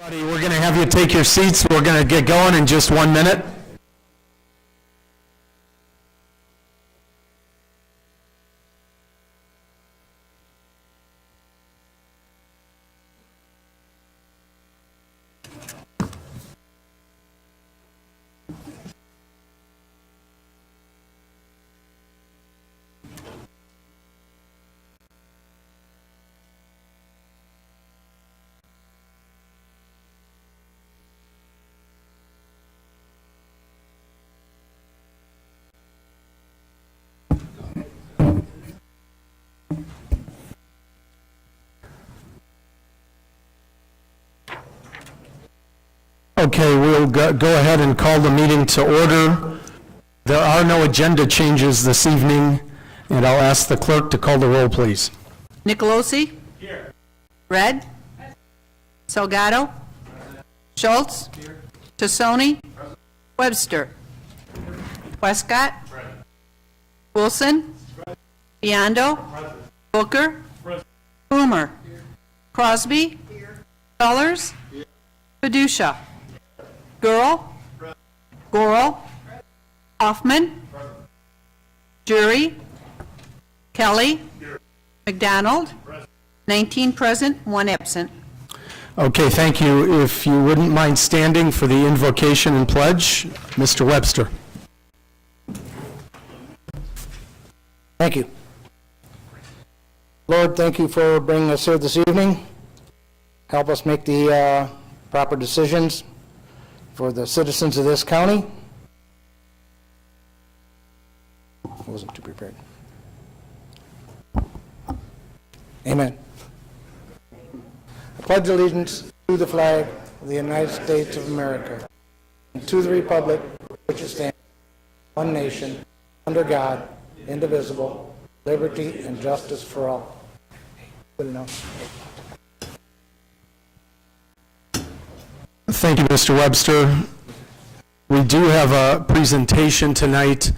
Buddy, we're going to have you take your seats. We're going to get going in just 1 minute. Okay, we'll go ahead and call the meeting to order. There are no agenda changes this evening, and I'll ask the clerk to call the roll, please. Nicolosi? Here. Red? Salgado? Schultz? Here. Tassoni? Webster? Westcott? Wilson? Biondo? Booker? Boomer? Crosby? Fellers? Padusha? Gurl? Gorel? Hoffman? Jury? Kelly? McDonald? 19 present, 1 absent. Okay, thank you. If you wouldn't mind standing for the invocation and pledge, Mr. Webster. Thank you. Lord, thank you for bringing us here this evening. Help us make the proper decisions for the citizens of this county. I wasn't too prepared. Amen. I pledge allegiance to the flag of the United States of America and to the republic which it stands, one nation, under God, indivisible, liberty and justice for all. Good enough. Thank you, Mr. Webster. We do have a presentation tonight,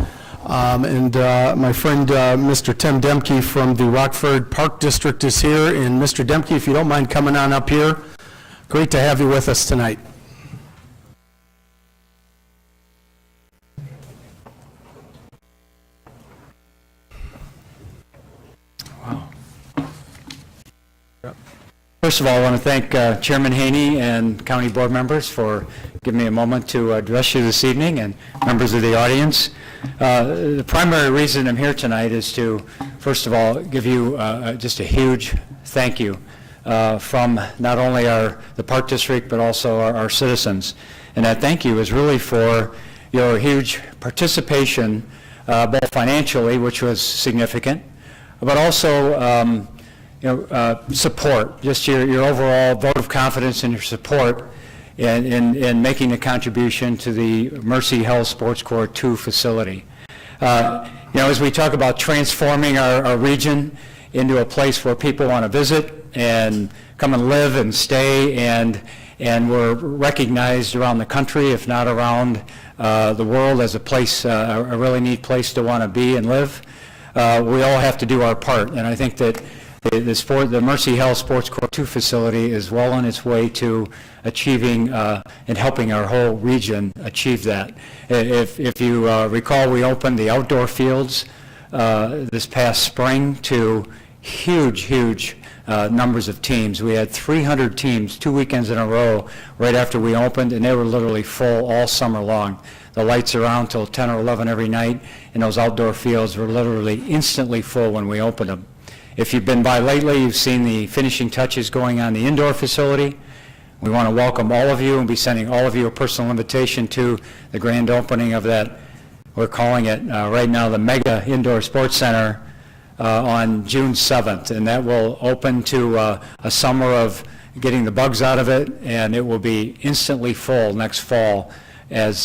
and my friend Mr. Tim Demke from the Rockford Park District is here. And Mr. Demke, if you don't mind coming on up here, great to have you with us tonight. First of all, I want to thank Chairman Haney and county board members for giving me a moment to address you this evening, and members of the audience. The primary reason I'm here tonight is to, first of all, give you just a huge thank you from not only the Park District, but also our citizens. And that thank you is really for your huge participation, both financially, which was significant, but also support, just your overall vote of confidence and your support in making a contribution to the Mercy Health Sports Court 2 facility. As we talk about transforming our region into a place where people want to visit and come and live and stay, and we're recognized around the country, if not around the world, as a place, a really neat place to want to be and live. We all have to do our part, and I think that the Mercy Health Sports Court 2 facility is well on its way to achieving and helping our whole region achieve that. If you recall, we opened the outdoor fields this past spring to huge numbers of teams. We had 300 teams 2 weekends in a row right after we opened, and they were literally full all summer long. The lights are on till 10 or 11 every night, and those outdoor fields were literally instantly full when we opened them. If you've been by lately, you've seen the finishing touches going on the indoor facility. We want to welcome all of you and be sending all of you a personal invitation to the grand opening of that. We're calling it right now the Mega Indoor Sports Center on June 7th, and that will open to a summer of getting the bugs out of it, and it will be instantly full next fall as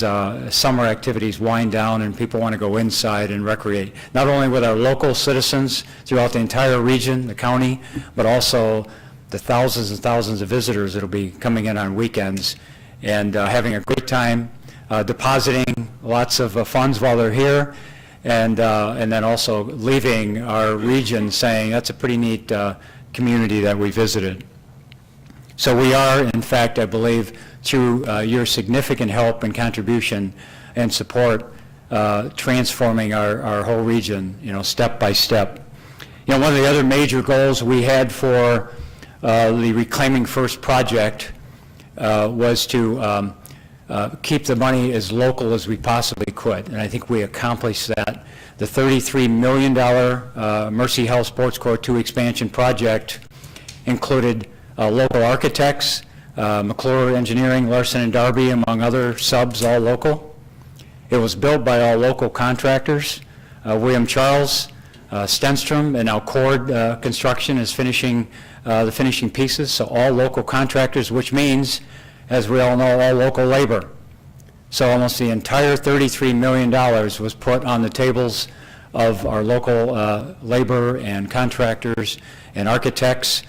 summer activities wind down and people want to go inside and recreate, not only with our local citizens throughout the entire region, the county, but also the thousands and thousands of visitors that will be coming in on weekends and having a great time, depositing lots of funds while they're here, and then also leaving our region saying that's a pretty neat community that we visited. So we are, in fact, I believe, through your significant help and contribution and support, transforming our whole region, step by step. One of the other major goals we had for the Reclaiming First project was to keep the money as local as we possibly could, and I think we accomplished that. The $33 million Mercy Health Sports Court 2 expansion project included local architects, McClure Engineering, Larson and Darby, among other subs, all local. It was built by all local contractors. William Charles, Stenstrom, and now Cord Construction is finishing the finishing pieces, so all local contractors, which means, as we all know, all local labor. So almost the entire $33 million was put on the tables of our local labor and contractors and architects.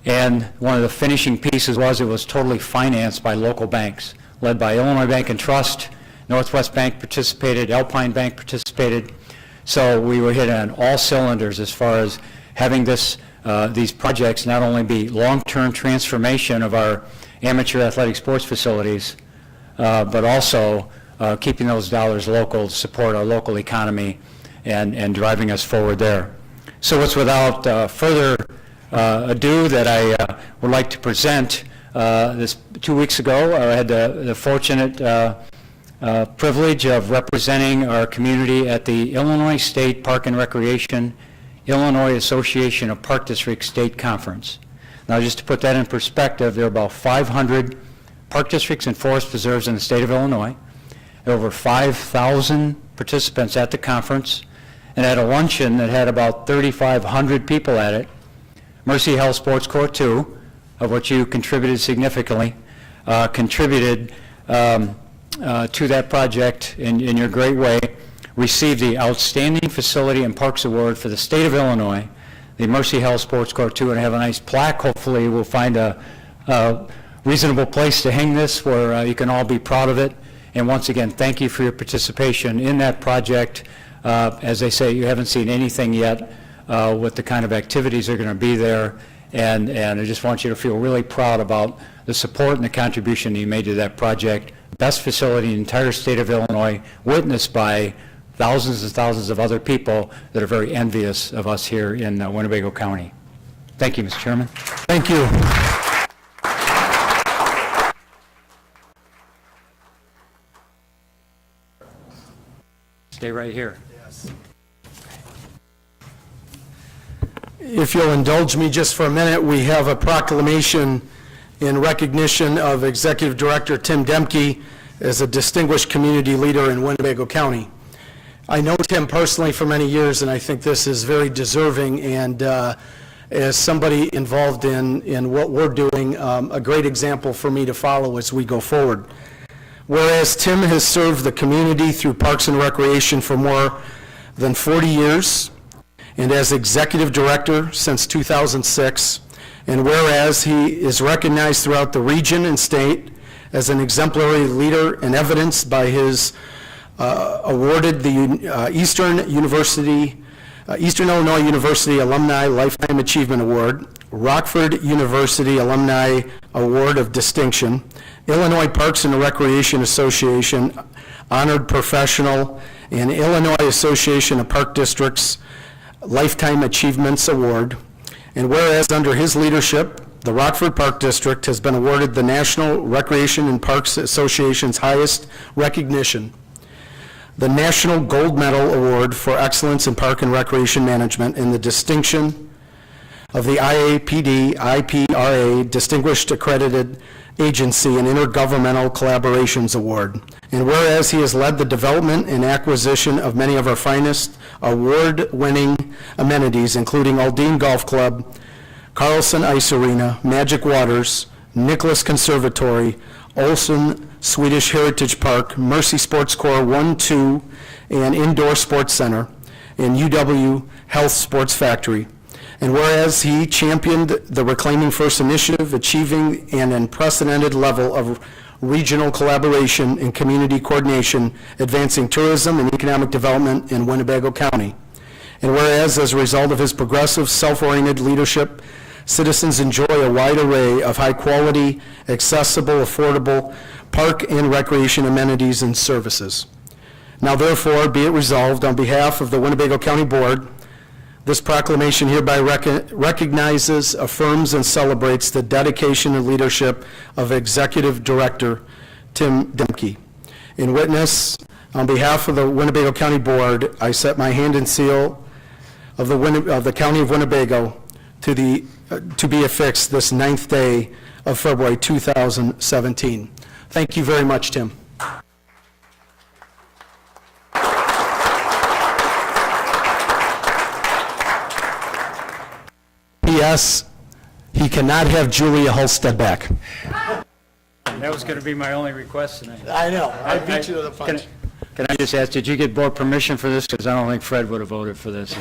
And one of the finishing pieces was it was totally financed by local banks, led by Illinois Bank and Trust, Northwest Bank participated, Alpine Bank participated. So we were hitting on all cylinders as far as having these projects not only be long-term transformation of our amateur athletic sports facilities, but also keeping those dollars local to support our local economy and driving us forward there. So it's without further ado that I would like to present this 2 weeks ago. I had the fortunate privilege of representing our community at the Illinois State Park and Recreation Illinois Association of Park Districts State Conference. Now, just to put that in perspective, there are about 500 park districts and forest preserves in the state of Illinois. There are over 5,000 participants at the conference, and at a luncheon that had about 3,500 people at it, Mercy Health Sports Court 2, of which you contributed significantly, contributed to that project in your great way, received the Outstanding Facility and Parks Award for the state of Illinois, the Mercy Health Sports Court 2, and have a nice plaque. Hopefully we'll find a reasonable place to hang this where you can all be proud of it. And once again, thank you for your participation in that project. As they say, you haven't seen anything yet with the kind of activities that are going to be there. And I just want you to feel really proud about the support and the contribution you made to that project. Best facility in the entire state of Illinois, witnessed by thousands and thousands of other people that are very envious of us here in Winnebago County. Thank you, Mr. Chairman. Thank you. Stay right here. If you'll indulge me just for a minute, we have a proclamation in recognition of Executive Director Tim Demke as a distinguished community leader in Winnebago County. I know Tim personally for many years, and I think this is very deserving, and as somebody involved in what we're doing, a great example for me to follow as we go forward. Whereas Tim has served the community through Parks and Recreation for more than 40 years, and as Executive Director since 2006, and whereas he is recognized throughout the region and state as an exemplary leader and evidenced by his awarded the Eastern Illinois University Alumni Lifetime Achievement Award, Rockford University Alumni Award of Distinction, Illinois Parks and Recreation Association Honored Professional, and Illinois Association of Park Districts Lifetime Achievements Award. And whereas under his leadership, the Rockford Park District has been awarded the National Recreation and Parks Association's highest recognition, the National Gold Medal Award for Excellence in Park and Recreation Management, and the distinction of the IAPD IPRA Distinguished Accredited Agency and Intergovernmental Collaborations Award. And whereas he has led the development and acquisition of many of our finest award-winning amenities, including Aldine Golf Club, Carlson Ice Arena, Magic Waters, Nicholas Conservatory, Olson Swedish Heritage Park, Mercy Sports Corps 1, 2, and Indoor Sports Center, and UW Health Sports Factory. And whereas he championed the Reclaiming First initiative, achieving an unprecedented level of regional collaboration and community coordination, advancing tourism and economic development in Winnebago County. And whereas as a result of his progressive, self-oriented leadership, citizens enjoy a wide array of high-quality, accessible, affordable park and recreation amenities and services. Now therefore, be it resolved on behalf of the Winnebago County Board, this proclamation hereby recognizes, affirms, and celebrates the dedication and leadership of Executive Director Tim Demke. In witness, on behalf of the Winnebago County Board, I set my hand and seal of the County of Winnebago to be affixed this 9th day of February 2017. Thank you very much, Tim. P.S. He cannot have Julia Holstead back. That was going to be my only request tonight. I know. I beat you to the punch. Can I just ask, did you get board permission for this? Because I don't think Fred would have voted for this.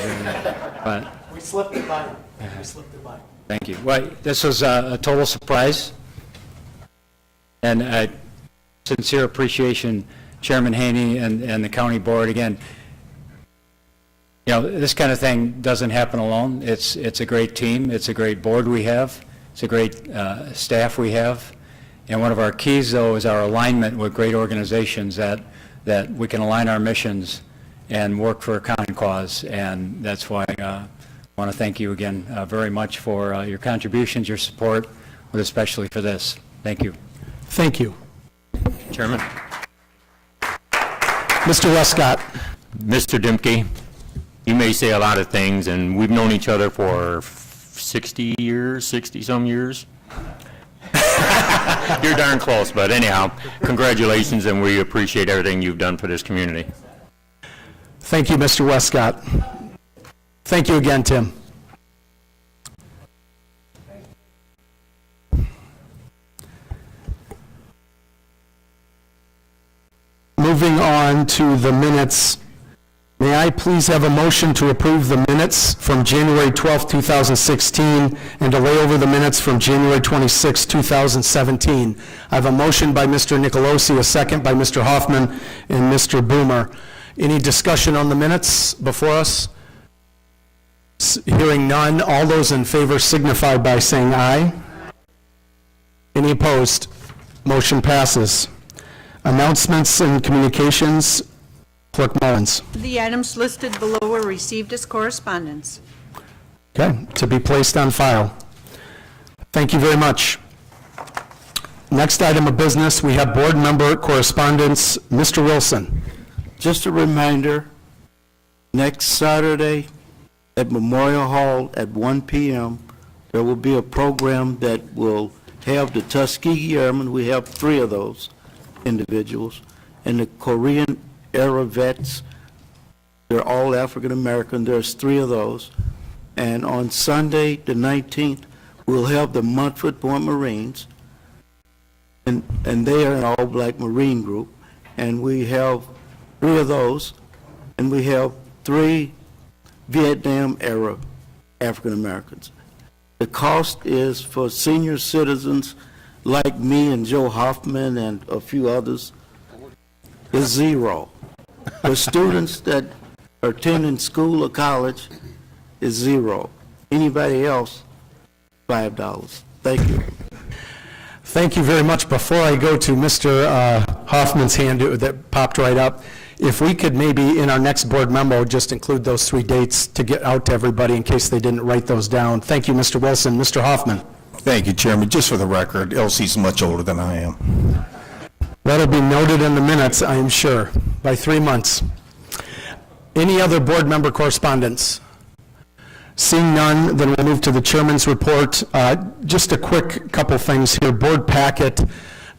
But We slipped it by. thank you. Well, this was a total surprise. And sincere appreciation, Chairman Haney and the county board. Again, you know, this kind of thing doesn't happen alone. It's a great team. It's a great board we have. It's a great staff we have. And one of our keys, though, is our alignment with great organizations that we can align our missions and work for a common cause. And that's why I want to thank you again very much for your contributions, your support, but especially for this. Thank you. Thank you. Chairman. Mr. Westcott. Mr. Dimke, you may say a lot of things, and we've known each other for 60 years, 60-some years. You're darn close, but anyhow, congratulations, and we appreciate everything you've done for this community. Thank you, Mr. Westcott. Thank you again, Tim. Moving on to the minutes, may I please have a motion to approve the minutes from January 12, 2016, and to lay over the minutes from January 26, 2017. I have a motion by Mr. Nicolosi, a second by Mr. Hoffman and Mr. Boomer. Any discussion on the minutes before us? Hearing none, all those in favor signify by saying aye. Any opposed? Motion passes. Announcements and communications, Clerk Mullins. The items listed below were received as correspondence. Okay, to be placed on file. Thank you very much. Next item of business, we have board member correspondence. Mr. Wilson. Just a reminder, next Saturday at Memorial Hall at 1 p.m., there will be a program that will have the Tuskegee Airmen. We have 3 of those individuals, and the Korean-era vets. They're all African-American. There's 3 of those. And on Sunday, the 19th, we'll have the Montford Point Marines, and they are an all-black Marine group, and we have 3 of those, and we have 3 Vietnam-era African-Americans. The cost is for senior citizens like me and Joe Hoffman and a few others is 0. For students that are attending school or college is 0. Anybody else, $5. Thank you. Thank you very much. Before I go to Mr. Hoffman's hand that popped right up, if we could maybe in our next board memo just include those 3 dates to get out to everybody in case they didn't write those down. Thank you, Mr. Wilson. Mr. Hoffman. Thank you, Chairman. Just for the record, Elsie's much older than I am. That'll be noted in the minutes, I am sure, by 3 months. Any other board member correspondence? Seeing none, then we'll move to the chairman's report. Just a quick couple things here. Board packet.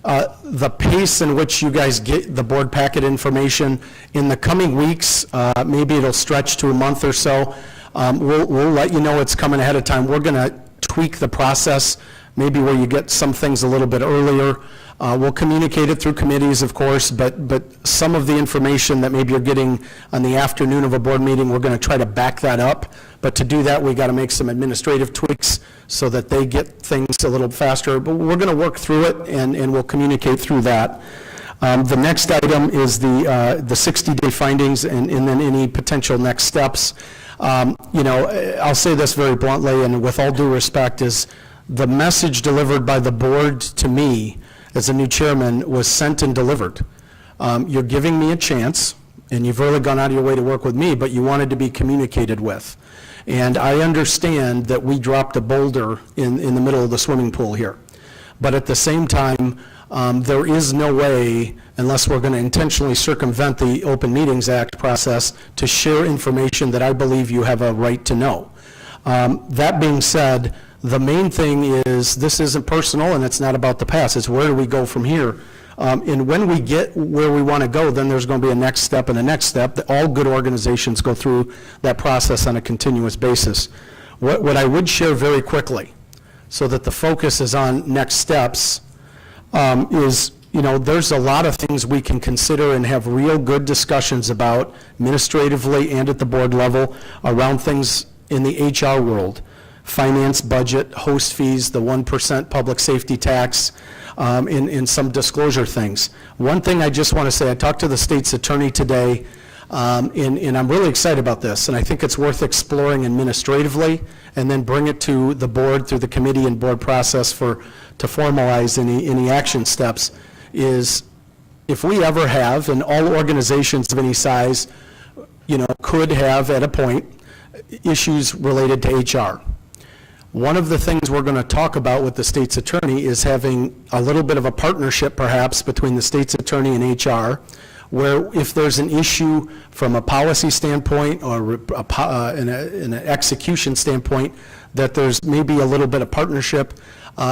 The pace in which you guys get the board packet information in the coming weeks, maybe it'll stretch to a month or so. We'll let you know it's coming ahead of time. We're going to tweak the process, maybe where you get some things a little bit earlier. We'll communicate it through committees, of course, but some of the information that maybe you're getting on the afternoon of a board meeting, we're going to try to back that up. But to do that, we got to make some administrative tweaks so that they get things a little faster. But we're going to work through it, and we'll communicate through that. The next item is the 60-day findings and then any potential next steps. I'll say this very bluntly and with all due respect, is the message delivered by the board to me as a new chairman was sent and delivered. You're giving me a chance, and you've really gone out of your way to work with me, but you wanted to be communicated with. And I understand that we dropped a boulder in the middle of the swimming pool here. But at the same time, there is no way, unless we're going to intentionally circumvent the Open Meetings Act process, to share information that I believe you have a right to know. That being said, the main thing is this isn't personal and it's not about the past. It's where do we go from here? And when we get where we want to go, then there's going to be a next step and a next step. All good organizations go through that process on a continuous basis. What I would share very quickly, so that the focus is on next steps, is, there's a lot of things we can consider and have real good discussions about administratively and at the board level around things in the HR world. Finance, budget, host fees, the 1% public safety tax, in some disclosure things. One thing I just want to say, I talked to the state's attorney today, and I'm really excited about this, and I think it's worth exploring administratively, and then bring it to the board through the committee and board process to formalize any action steps, is if we ever have, and all organizations of any size, could have at a point, issues related to HR. One of the things we're going to talk about with the state's attorney is having a little bit of a partnership perhaps between the state's attorney and HR, where if there's an issue from a policy standpoint or in an execution standpoint, that there's maybe a little bit of partnership,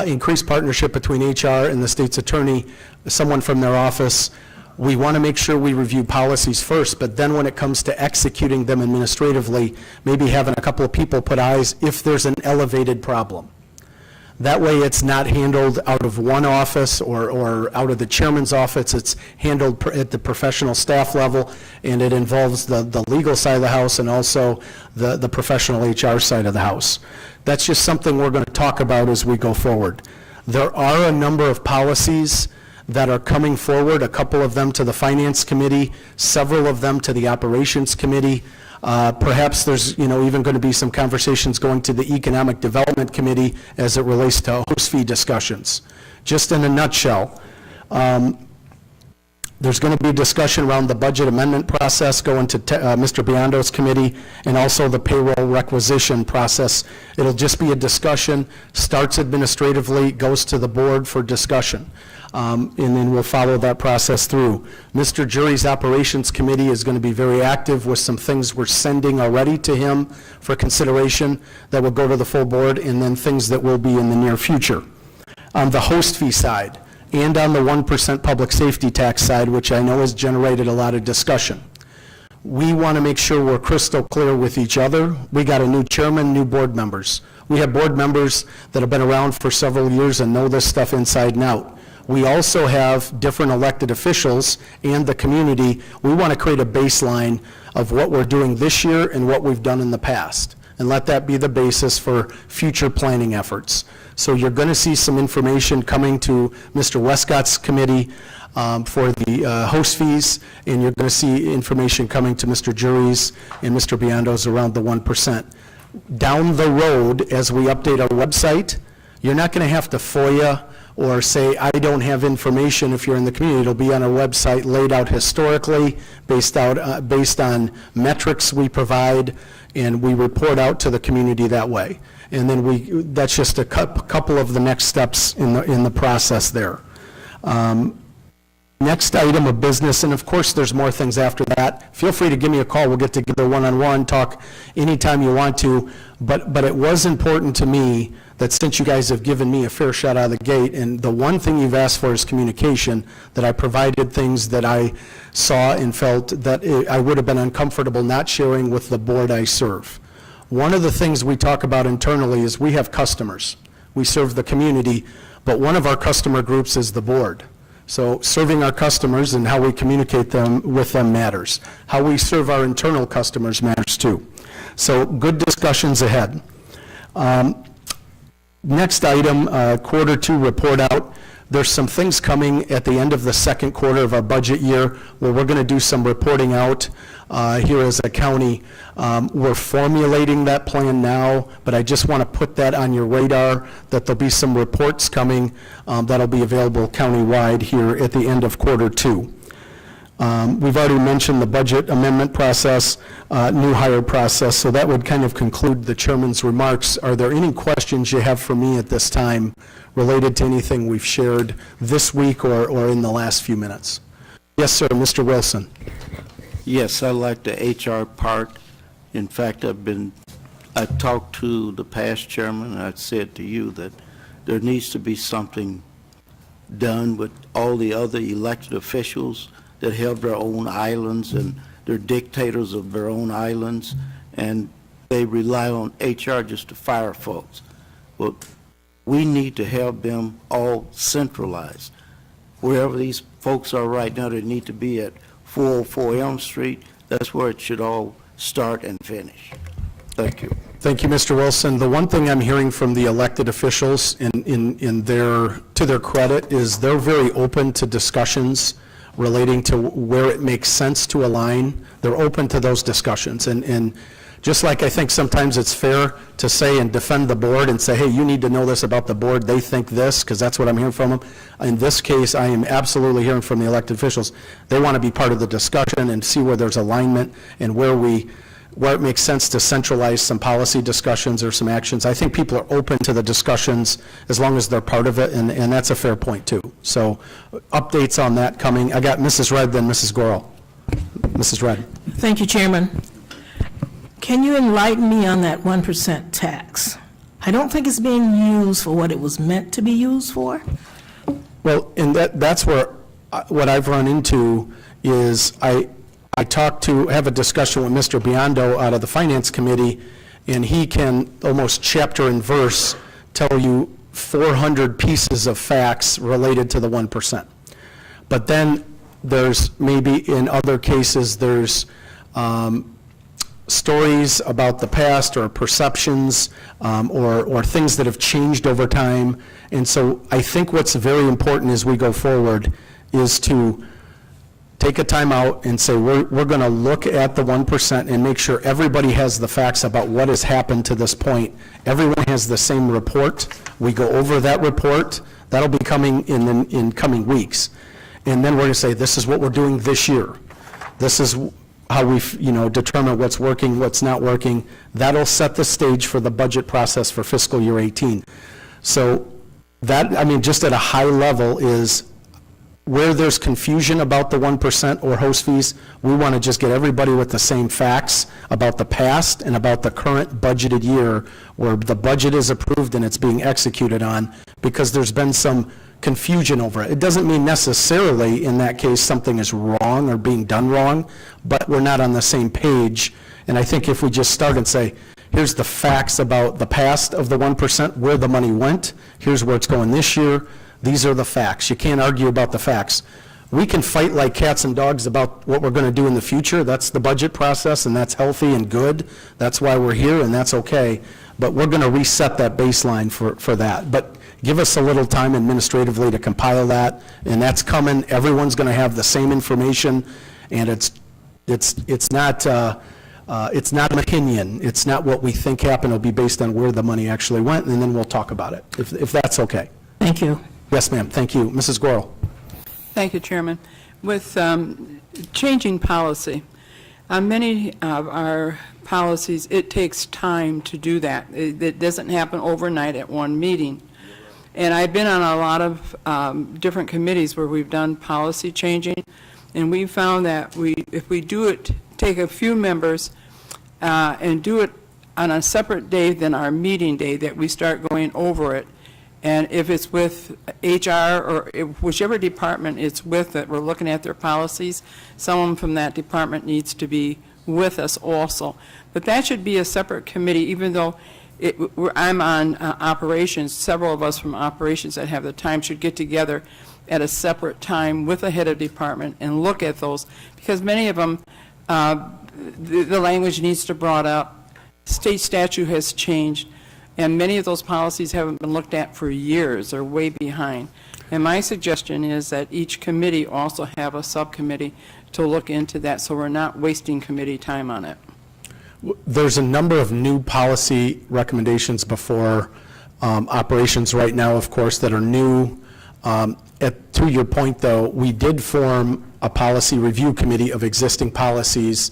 increased partnership between HR and the state's attorney, someone from their office. We want to make sure we review policies first, but then when it comes to executing them administratively, maybe having a couple of people put eyes if there's an elevated problem. That way it's not handled out of one office or out of the chairman's office. It's handled at the professional staff level, and it involves the legal side of the house and also the professional HR side of the house. That's just something we're going to talk about as we go forward. There are a number of policies that are coming forward, a couple of them to the Finance Committee, several of them to the Operations Committee. Perhaps there's even going to be some conversations going to the Economic Development Committee as it relates to host fee discussions. Just in a nutshell, there's going to be a discussion around the budget amendment process going to Mr. Biondo's committee, and also the payroll requisition process. It'll just be a discussion, starts administratively, goes to the board for discussion. And then we'll follow that process through. Mr. Jury's Operations Committee is going to be very active with some things we're sending already to him for consideration that will go to the full board, and then things that will be in the near future. On the host fee side, and on the 1% public safety tax side, which I know has generated a lot of discussion, we want to make sure we're crystal clear with each other. We got a new chairman, new board members. We have board members that have been around for several years and know this stuff inside and out. We also have different elected officials and the community. We want to create a baseline of what we're doing this year and what we've done in the past, and let that be the basis for future planning efforts. So you're going to see some information coming to Mr. Westcott's committee for the host fees, and you're going to see information coming to Mr. Jury's and Mr. Biondo's around the 1%. Down the road, as we update our website, you're not going to have to FOIA or say, I don't have information if you're in the community. It'll be on our website, laid out historically, based on metrics we provide, and we report out to the community that way. And then that's just a couple of the next steps in the process there. Next item of business, and of course there's more things after that. Feel free to give me a call. We'll get together one-on-one, talk anytime you want to. But it was important to me that since you guys have given me a fair shot out of the gate, and the one thing you've asked for is communication, that I provided things that I saw and felt that I would have been uncomfortable not sharing with the board I serve. One of the things we talk about internally is we have customers. We serve the community, but one of our customer groups is the board. So serving our customers and how we communicate with them matters. How we serve our internal customers matters too. So good discussions ahead. Next item, quarter two report out. There's some things coming at the end of the second quarter of our budget year where we're going to do some reporting out here as a county. We're formulating that plan now, but I just want to put that on your radar, that there'll be some reports coming that'll be available countywide here at the end of quarter two. We've already mentioned the budget amendment process, new hire process, so that would kind of conclude the chairman's remarks. Are there any questions you have for me at this time related to anything we've shared this week or in the last few minutes? Yes, sir, Mr. Wilson. Yes, I like the HR part. In fact, I talked to the past chairman, and I said to you that there needs to be something done with all the other elected officials that have their own islands, and they're dictators of their own islands, and they rely on HR just to fire folks. Well, we need to have them all centralized. Wherever these folks are right now, they need to be at 404 Elm Street. That's where it should all start and finish. Thank you. Thank you, Mr. Wilson. The one thing I'm hearing from the elected officials to their credit is they're very open to discussions relating to where it makes sense to align. They're open to those discussions. And just like I think sometimes it's fair to say and defend the board and say, hey, you need to know this about the board, they think this, because that's what I'm hearing from them. In this case, I am absolutely hearing from the elected officials. They want to be part of the discussion and see where there's alignment and where it makes sense to centralize some policy discussions or some actions. I think people are open to the discussions as long as they're part of it, and that's a fair point too. So updates on that coming. I got Mrs. Red, then Mrs. Gorel. Mrs. Red. Thank you, Chairman. Can you enlighten me on that 1% tax? I don't think it's being used for what it was meant to be used for. Well, and that's where what I've run into is I have a discussion with Mr. Biondo out of the Finance Committee, and he can almost chapter and verse tell you 400 pieces of facts related to the 1%. But then there's maybe in other cases, there's stories about the past or perceptions or things that have changed over time. And so I think what's very important as we go forward is to take a time out and say, we're going to look at the 1% and make sure everybody has the facts about what has happened to this point. Everyone has the same report. We go over that report. That'll be coming in coming weeks. And then we're going to say, this is what we're doing this year. This is how we determine what's working, what's not working. That'll set the stage for the budget process for fiscal year 18. So that, just at a high level is where there's confusion about the 1% or host fees, we want to just get everybody with the same facts about the past and about the current budgeted year where the budget is approved and it's being executed on, because there's been some confusion over it. It doesn't mean necessarily in that case something is wrong or being done wrong, but we're not on the same page. And I think if we just start and say, here's the facts about the past of the 1%, where the money went, here's where it's going this year, these are the facts. You can't argue about the facts. We can fight like cats and dogs about what we're going to do in the future. That's the budget process, and that's healthy and good. That's why we're here, and that's okay. But we're going to reset that baseline for that. But give us a little time administratively to compile that, and that's coming. Everyone's going to have the same information, and it's not an opinion. It's not what we think happened. It'll be based on where the money actually went, and then we'll talk about it, if that's okay. Thank you. Yes, ma'am. Thank you. Mrs. Gorel. Thank you, Chairman. With changing policy, on many of our policies, it takes time to do that. It doesn't happen overnight at one meeting. And I've been on a lot of different committees where we've done policy changing, and we found that if we do it, take a few members and do it on a separate day than our meeting day, that we start going over it. And if it's with HR or whichever department it's with that we're looking at their policies, someone from that department needs to be with us also. But that should be a separate committee, even though I'm on operations. Several of us from operations that have the time should get together at a separate time with a head of department and look at those, because many of them, the language needs to be brought up. State statute has changed. And many of those policies haven't been looked at for years. They're way behind. And my suggestion is that each committee also have a subcommittee to look into that, so we're not wasting committee time on it. There's a number of new policy recommendations before operations right now, of course, that are new. To your point, though, we did form a policy review committee of existing policies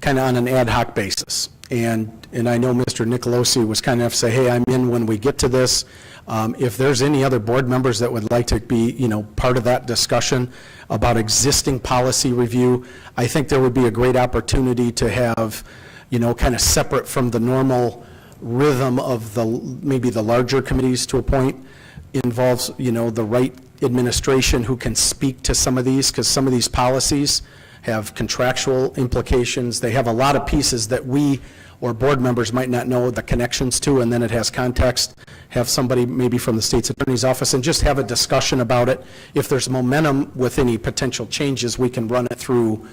kind of on an ad hoc basis. And I know Mr. Nicolosi was kind enough to say, hey, I'm in when we get to this. If there's any other board members that would like to be, part of that discussion about existing policy review, I think there would be a great opportunity to have, kind of separate from the normal rhythm of maybe the larger committees to a point, involves, the right administration who can speak to some of these, because some of these policies have contractual implications. They have a lot of pieces that we or board members might not know the connections to, and then it has context. Have somebody maybe from the state's attorney's office and just have a discussion about it. If there's momentum with any potential changes, we can run it through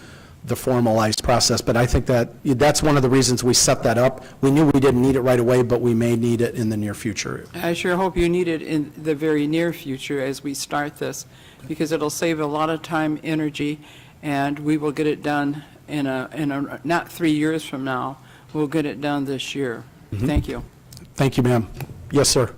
the formalized process. But I think that's one of the reasons we set that up. We knew we didn't need it right away, but we may need it in the near future. I sure hope you need it in the very near future as we start this, because it'll save a lot of time, energy, and we will get it done in a not 3 years from now. We'll get it done this year. Thank you. Thank you, ma'am. Yes, sir.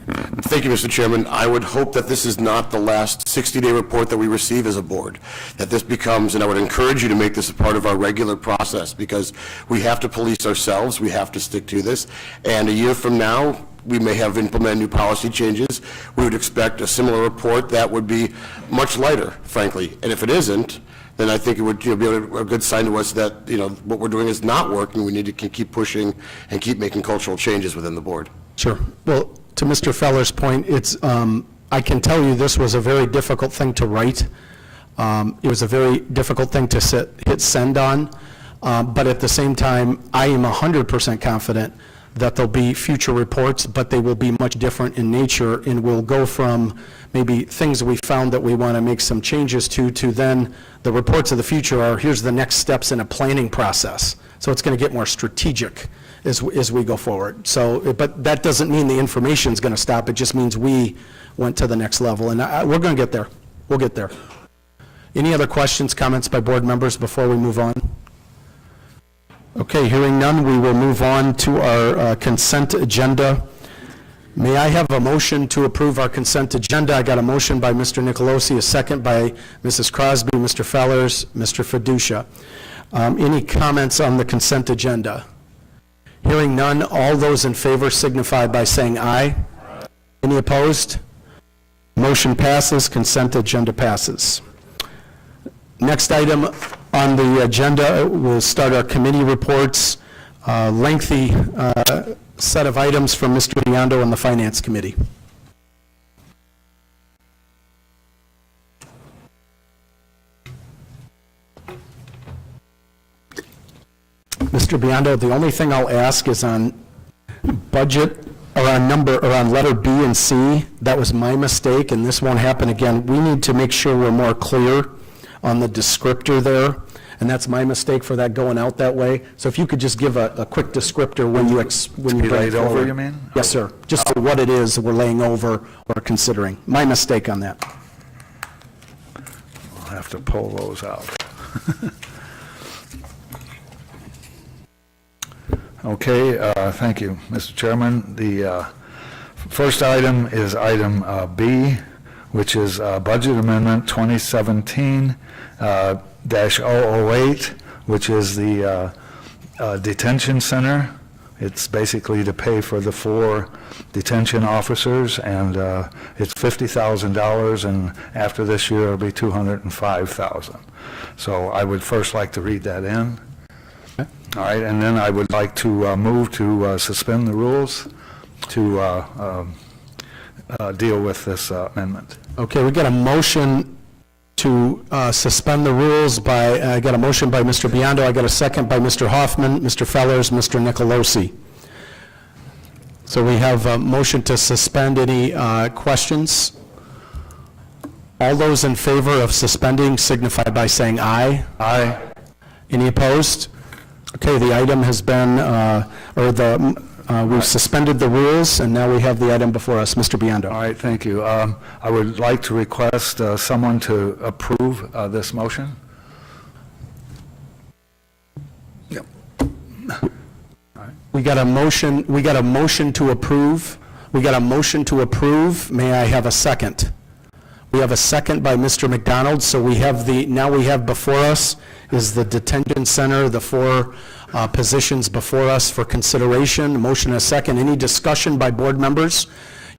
Thank you, Mr. Chairman. I would hope that this is not the last 60-day report that we receive as a board, that this becomes, and I would encourage you to make this a part of our regular process, because we have to police ourselves, we have to stick to this, and a year from now, we may have implemented new policy changes. We would expect a similar report that would be much lighter, frankly, and if it isn't, then I think it would be a good sign to us that, what we're doing is not working. We need to keep pushing and keep making cultural changes within the board. Sure. Well, to Mr. Feller's point, I can tell you this was a very difficult thing to write. It was a very difficult thing to hit send on, but at the same time, I am 100% confident that there'll be future reports, but they will be much different in nature, and will go from maybe things we found that we want to make some changes to then the reports of the future are, here's the next steps in a planning process. So it's going to get more strategic as we go forward. So, but that doesn't mean the information's going to stop. It just means we went to the next level, and we're going to get there. We'll get there. Any other questions, comments by board members before we move on? Okay, hearing none, we will move on to our consent agenda. May I have a motion to approve our consent agenda? I got a motion by Mr. Nicolosi, a second by Mrs. Crosby, Mr. Fellers, Mr. Fiducia. Any comments on the consent agenda? Hearing none, all those in favor signify by saying aye. Any opposed? Motion passes, consent agenda passes. Next item on the agenda, we'll start our committee reports. Lengthy set of items from Mr. Biondo and the Finance Committee. Mr. Biondo, the only thing I'll ask is on budget, or on letter B and C. That was my mistake, and this won't happen again. We need to make sure we're more clear on the descriptor there, and that's my mistake for that going out that way. So if you could just give a quick descriptor when you bring it forward. Over, you mean? Yes, sir. Just for what it is we're laying over or considering. My mistake on that. I'll have to pull those out. Okay, thank you, Mr. Chairman. The first item is item B, which is Budget Amendment 2017-008, which is the detention center. It's basically to pay for the 4 detention officers, and it's $50,000, and after this year, it'll be $205,000. So I would first like to read that in. All right, and then I would like to move to suspend the rules to deal with this amendment. Okay, we got a motion to suspend the rules I got a motion by Mr. Biondo, I got a second by Mr. Hoffman, Mr. Fellers, Mr. Nicolosi. So we have a motion to suspend. Any questions? All those in favor of suspending signify by saying aye. Aye. Any opposed? Okay, the item has been, or the We've suspended the rules, and now we have the item before us. Mr. Biondo. All right, thank you. I would like to request someone to approve this motion. We got a motion to approve. We got a motion to approve. May I have a second? We have a second by Mr. McDonald, so now we have before us is the detention center, the four positions before us for consideration. Motion and a second. Any discussion by board members?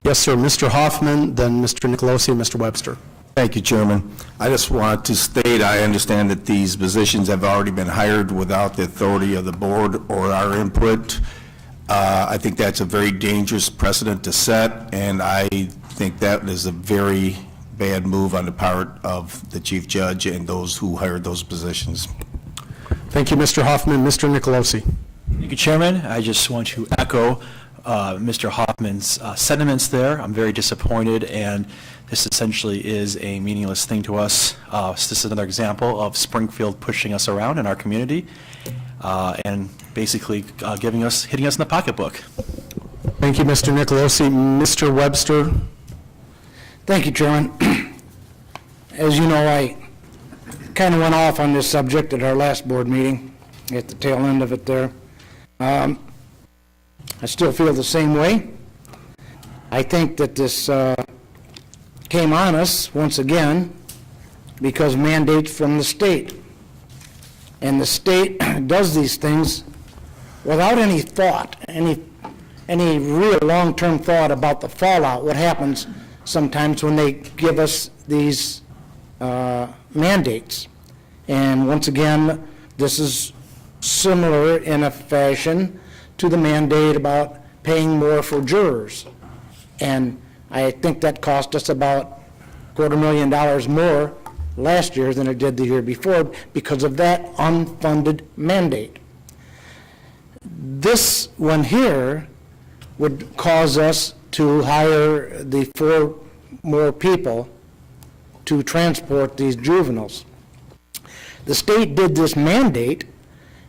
Yes, sir. Mr. Hoffman, then Mr. Nicolosi, and Mr. Webster. Thank you, Chairman. I just want to state, I understand that these positions have already been hired without the authority of the board or our input. I think that's a very dangerous precedent to set, and I think that is a very bad move on the part of the chief judge and those who hired those positions. Thank you, Mr. Hoffman. Mr. Nicolosi. Thank you, Chairman. I just want to echo Mr. Hoffman's sentiments there. I'm very disappointed, and this essentially is a meaningless thing to us. This is another example of Springfield pushing us around in our community and basically hitting us in the pocketbook. Thank you, Mr. Nicolosi. Mr. Webster. Thank you, Chairman. As you know, I kind of went off on this subject at our last board meeting, at the tail end of it there. I still feel the same way. I think that this came on us once again because of mandates from the state. And the state does these things without any thought, any real long-term thought about the fallout, what happens sometimes when they give us these mandates. And once again, this is similar in a fashion to the mandate about paying more for jurors. And I think that cost us about $250,000 more last year than it did the year before because of that unfunded mandate. This one here would cause us to hire the 4 more people to transport these juveniles. The state did this mandate,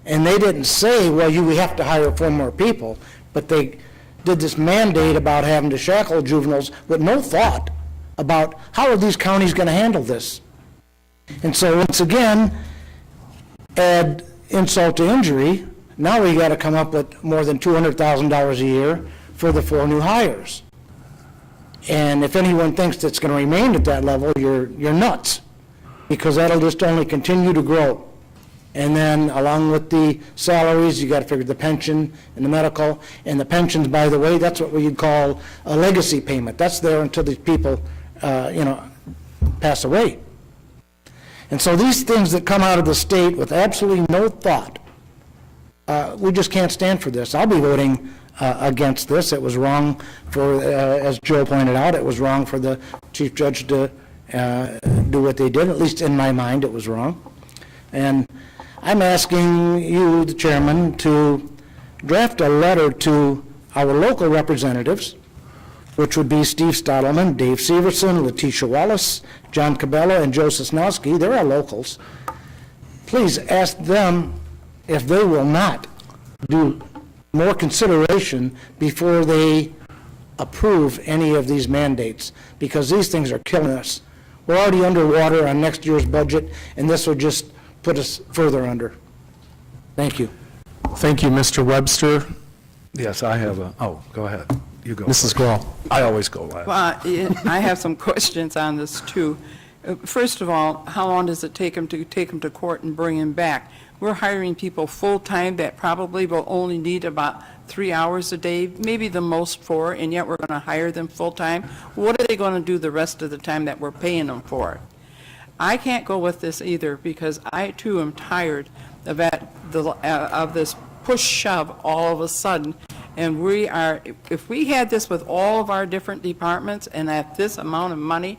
and they didn't say, well, we have to hire 4 more people, but they did this mandate about having to shackle juveniles with no thought about how are these counties going to handle this. And so once again, add insult to injury, now we got to come up with more than $200,000 a year for the 4 new hires. And if anyone thinks that's going to remain at that level, you're nuts, because that'll just only continue to grow. And then along with the salaries, you got to figure the pension and the medical. And the pensions, by the way, that's what we call a legacy payment. That's there until these people, pass away. And so these things that come out of the state with absolutely no thought, we just can't stand for this. I'll be voting against this. It was wrong for, as Joe pointed out, it was wrong for the chief judge to do what they did. At least in my mind, it was wrong. And I'm asking you, the chairman, to draft a letter to our local representatives, which would be Steve Stottleman, Dave Severson, Letitia Wallace, John Cabela, and Joe Sosnowski. They're our locals. Please ask them if they will not do more consideration before they approve any of these mandates, because these things are killing us. We're already underwater on next year's budget, and this will just put us further under. Thank you. Thank you, Mr. Webster. Yes, I have go ahead. You go. Mrs. Grohl. I always go last. Well, I have some questions on this, too. First of all, how long does it take them to court and bring him back? We're hiring people full-time that probably will only need about 3 hours a day, maybe the most 4, and yet we're going to hire them full-time. What are they going to do the rest of the time that we're paying them for? I can't go with this either, because I, too, am tired of this push-shove all of a sudden. And if we had this with all of our different departments and at this amount of money,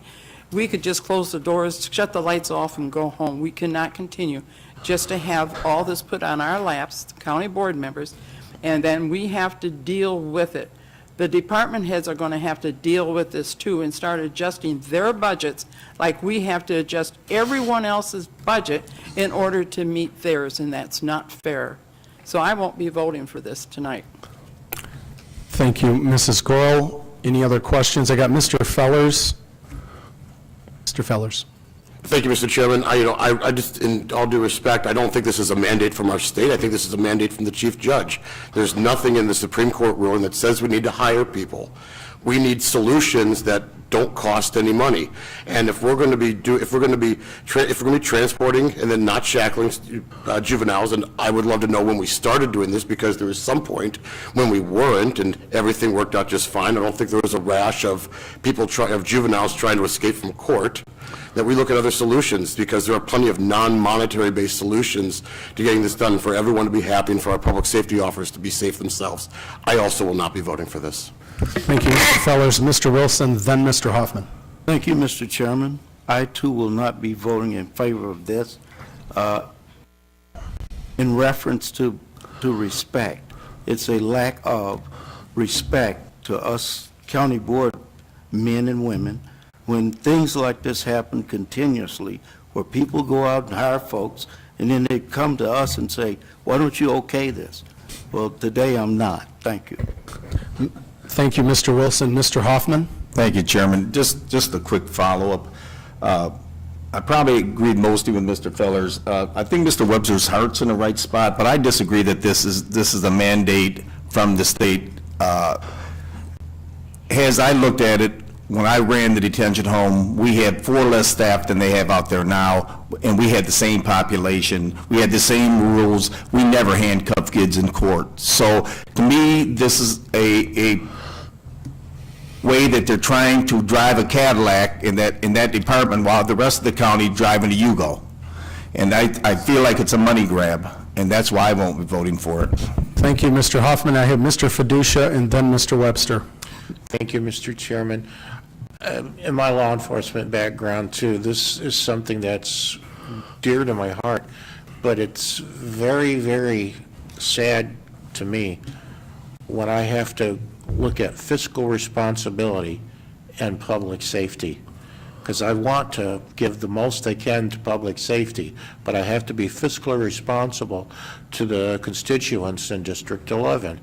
we could just close the doors, shut the lights off, and go home. We cannot continue just to have all this put on our laps, the county board members, and then we have to deal with it. The department heads are going to have to deal with this too and start adjusting their budgets like we have to adjust everyone else's budget in order to meet theirs, and that's not fair. So I won't be voting for this tonight. Thank you, Mrs. Gorel. Any other questions? I got Mr. Fellers. Mr. Fellers. Thank you, Mr. Chairman. I just, in all due respect, I don't think this is a mandate from our state. I think this is a mandate from the chief judge. There's nothing in the Supreme Court ruling that says we need to hire people. We need solutions that don't cost any money. And if we're going to be transporting and then not shackling juveniles, and I would love to know when we started doing this, because there was some point when we weren't and everything worked out just fine. I don't think there was a rash of juveniles trying to escape from court. That we look at other solutions, because there are plenty of non-monetary based solutions to getting this done for everyone to be happy and for our public safety officers to be safe themselves. I also will not be voting for this. Thank you, Mr. Fellers. Mr. Wilson, then Mr. Hoffman. Thank you, Mr. Chairman. I, too, will not be voting in favor of this. In reference to respect, it's a lack of respect to us county board men and women when things like this happen continuously, where people go out and hire folks, and then they come to us and say, why don't you okay this? Well, today I'm not. Thank you. Thank you, Mr. Wilson. Mr. Hoffman? Thank you, Chairman. Just a quick follow-up. I probably agreed mostly with Mr. Fellers. I think Mr. Webster's heart's in the right spot, but I disagree that this is a mandate from the state. As I looked at it, when I ran the detention home, we had 4 less staff than they have out there now, and we had the same population. We had the same rules. We never handcuff kids in court. So to me, this is a way that they're trying to drive a Cadillac in that department while the rest of the county driving a Yugo. And I feel like it's a money grab, and that's why I won't be voting for it. Thank you, Mr. Hoffman. I have Mr. Fiducia and then Mr. Webster. Thank you, Mr. Chairman. In my law enforcement background, too, this is something that's dear to my heart, but it's very, very sad to me when I have to look at fiscal responsibility and public safety, because I want to give the most I can to public safety, but I have to be fiscally responsible to the constituents in District 11.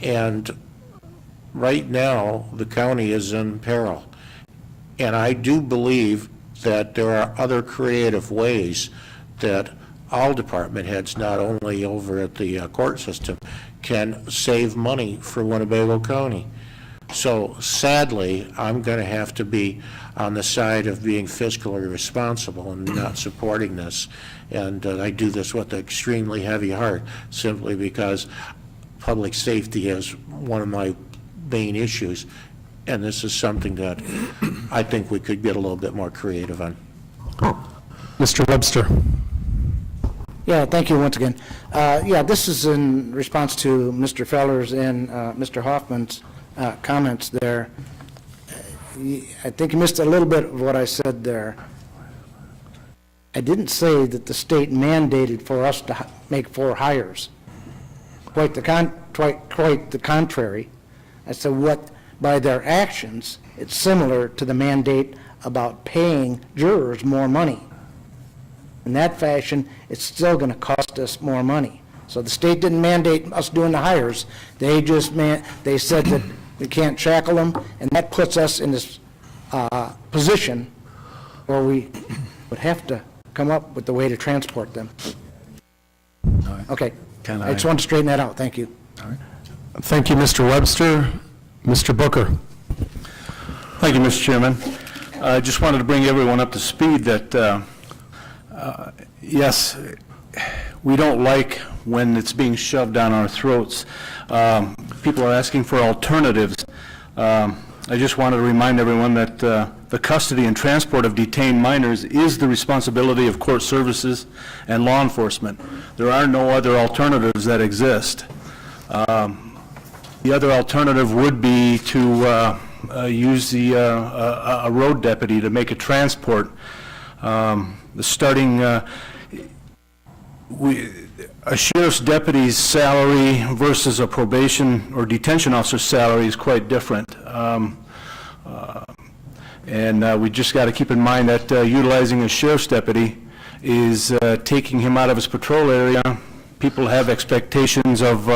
And right now, the county is in peril. And I do believe that there are other creative ways that all department heads, not only over at the court system, can save money for Winnebago County. So sadly, I'm going to have to be on the side of being fiscally responsible and not supporting this. And I do this with an extremely heavy heart, simply because public safety is one of my main issues, and this is something that I think we could get a little bit more creative on. Mr. Webster. Yeah, thank you once again. Yeah, this is in response to Mr. Fellers and Mr. Hoffman's comments there. I think you missed a little bit of what I said there. I didn't say that the state mandated for us to make 4 hires. Quite the contrary. I said what, by their actions, it's similar to the mandate about paying jurors more money. In that fashion, it's still going to cost us more money. So the state didn't mandate us doing the hires. They just they said that we can't shackle them, and that puts us in this position where we would have to come up with the way to transport them. Okay. I just want to straighten that out. Thank you. Thank you, Mr. Webster. Mr. Booker. Thank you, Mr. Chairman. I just wanted to bring everyone up to speed that, yes, we don't like when it's being shoved down our throats. People are asking for alternatives. I just wanted to remind everyone that the custody and transport of detained minors is the responsibility of court services and law enforcement. There are no other alternatives that exist. The other alternative would be to use a road deputy to make a transport. A sheriff's deputy's salary versus a probation or detention officer's salary is quite different. And we just got to keep in mind that utilizing a sheriff's deputy is taking him out of his patrol area. People have expectations of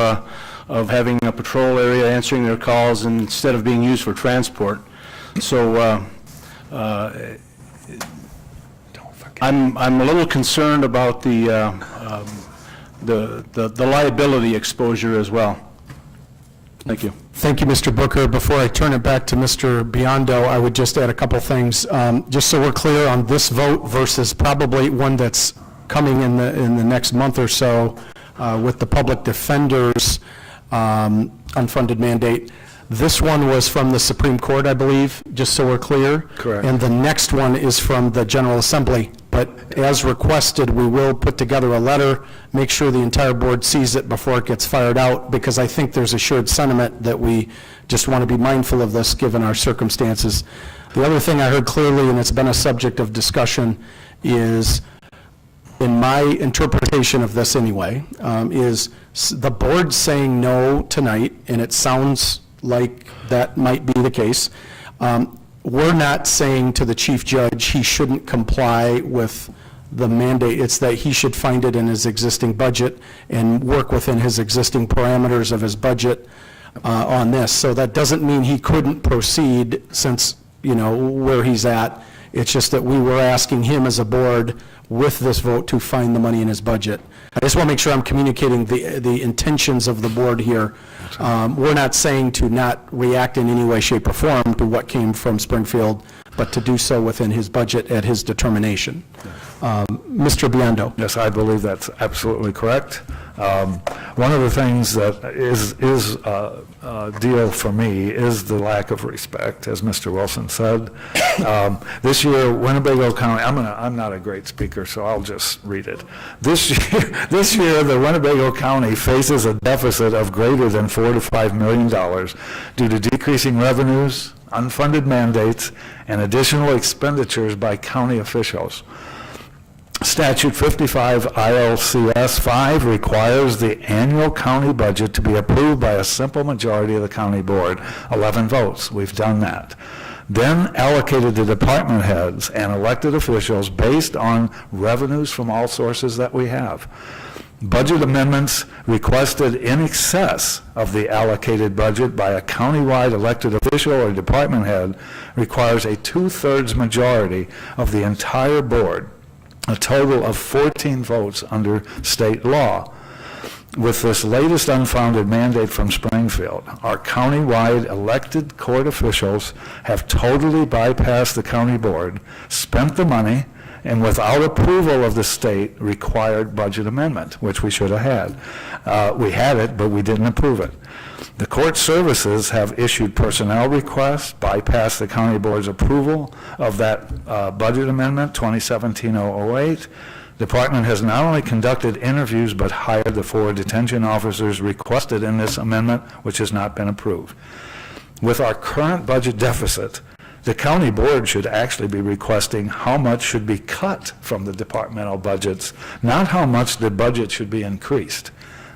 of having a patrol area answering their calls instead of being used for transport. So I'm a little concerned about the liability exposure as well. Thank you. Thank you, Mr. Booker. Before I turn it back to Mr. Biondo, I would just add a couple things. Just so we're clear on this vote versus probably one that's coming in the next month or so with the public defender's unfunded mandate. This one was from the Supreme Court, I believe, just so we're clear. Correct. And the next one is from the General Assembly. But as requested, we will put together a letter, make sure the entire board sees it before it gets fired out, because I think there's a shared sentiment that we just want to be mindful of this, given our circumstances. The other thing I heard clearly, and it's been a subject of discussion, is, in my interpretation of this anyway, is the board saying no tonight, and it sounds like that might be the case. We're not saying to the chief judge he shouldn't comply with the mandate. It's that he should find it in his existing budget and work within his existing parameters of his budget on this. So that doesn't mean he couldn't proceed since, you know, where he's at. It's just that we were asking him as a board with this vote to find the money in his budget. I just want to make sure I'm communicating the intentions of the board here. We're not saying to not react in any way, shape, or form to what came from Springfield, but to do so within his budget at his determination. Mr. Biondo. Yes, I believe that's absolutely correct. One of the things that is a deal for me is the lack of respect, as Mr. Wilson said. This year, Winnebago County, I'm not a great speaker, so I'll just read it. This year, the Winnebago County faces a deficit of greater than $4 to $5 million due to decreasing revenues, unfunded mandates, and additional expenditures by county officials. Statute 55 ILCS 5 requires the annual county budget to be approved by a simple majority of the county board, 11 votes. We've done that. Then allocated to department heads and elected officials based on revenues from all sources that we have. Budget amendments requested in excess of the allocated budget by a countywide elected official or department head requires a 2/3 majority of the entire board, a total of 14 votes under state law. With this latest unfounded mandate from Springfield, our countywide elected court officials have totally bypassed the county board, spent the money, and without approval of the state, required budget amendment, which we should have had. We had it, but we didn't approve it. The court services have issued personnel requests, bypassed the county board's approval of that budget amendment, 2017-008. Department has not only conducted interviews, but hired the 4 detention officers requested in this amendment, which has not been approved. With our current budget deficit, the county board should actually be requesting how much should be cut from the departmental budgets, not how much the budget should be increased.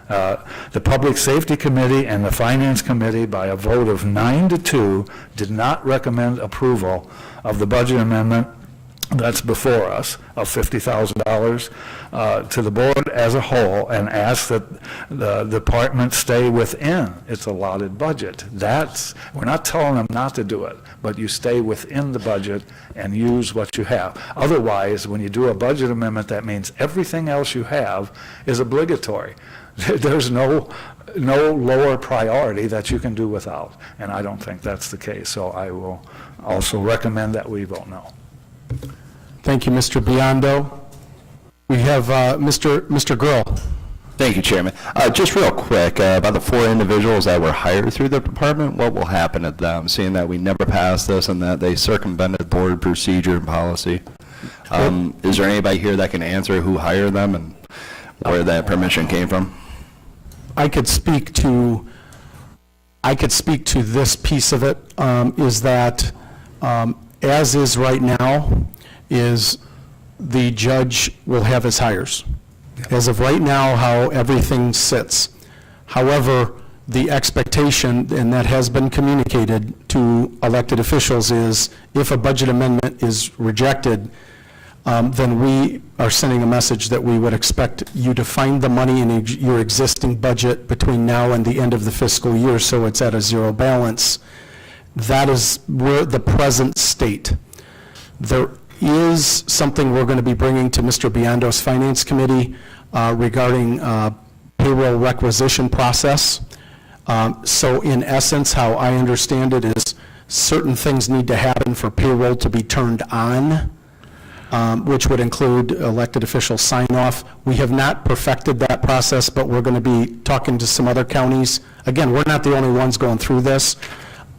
The Public Safety Committee and the Finance Committee, by a vote of 9-2, did not recommend approval of the budget amendment that's before us of $50,000 to the board as a whole, and ask that the department stay within its allotted budget. We're not telling them not to do it, but you stay within the budget and use what you have. Otherwise, when you do a budget amendment, that means everything else you have is obligatory. There's no lower priority that you can do without, and I don't think that's the case. So I will also recommend that we vote no. Thank you, Mr. Biondo. We have Mr. Grill. Thank you, Chairman. Just real quick, about the 4 individuals that were hired through the department, what will happen to them, seeing that we never passed this and that they circumvented board procedure and policy? Is there anybody here that can answer who hired them and where that permission came from? I could speak to this piece of it, is that as is right now, is the judge will have his hires. As of right now, how everything sits. However, the expectation, and that has been communicated to elected officials, is if a budget amendment is rejected, then we are sending a message that we would expect you to find the money in your existing budget between now and the end of the fiscal year, so it's at a zero balance. That is the present state. There is something we're going to be bringing to Mr. Biondo's Finance Committee regarding payroll requisition process. So in essence, how I understand it is certain things need to happen for payroll to be turned on, which would include elected official sign-off. We have not perfected that process, but we're going to be talking to some other counties. Again, we're not the only ones going through this.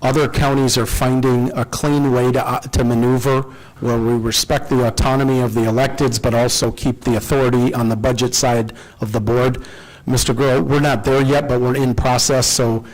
Other counties are finding a clean way to maneuver where we respect the autonomy of the electeds, but also keep the authority on the budget side of the board. Mr. Groh, we're not there yet, but we're in process, so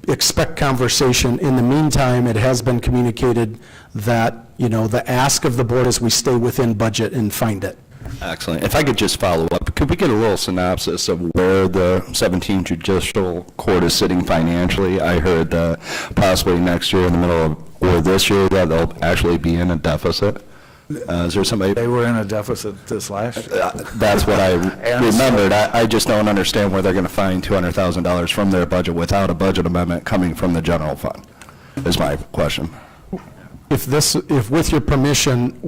expect conversation. In the meantime, it has been communicated that, the ask of the board is we stay within budget and find it. Excellent. If I could just follow up, could we get a little synopsis of where the 17th Judicial Court is sitting financially? I heard that possibly next year in the middle of, or this year, that they'll actually be in a deficit. Is there somebody? They were in a deficit this last year. That's what I remembered. I just don't understand where they're going to find $200,000 from their budget without a budget amendment coming from the general fund, is my question. If with your permission,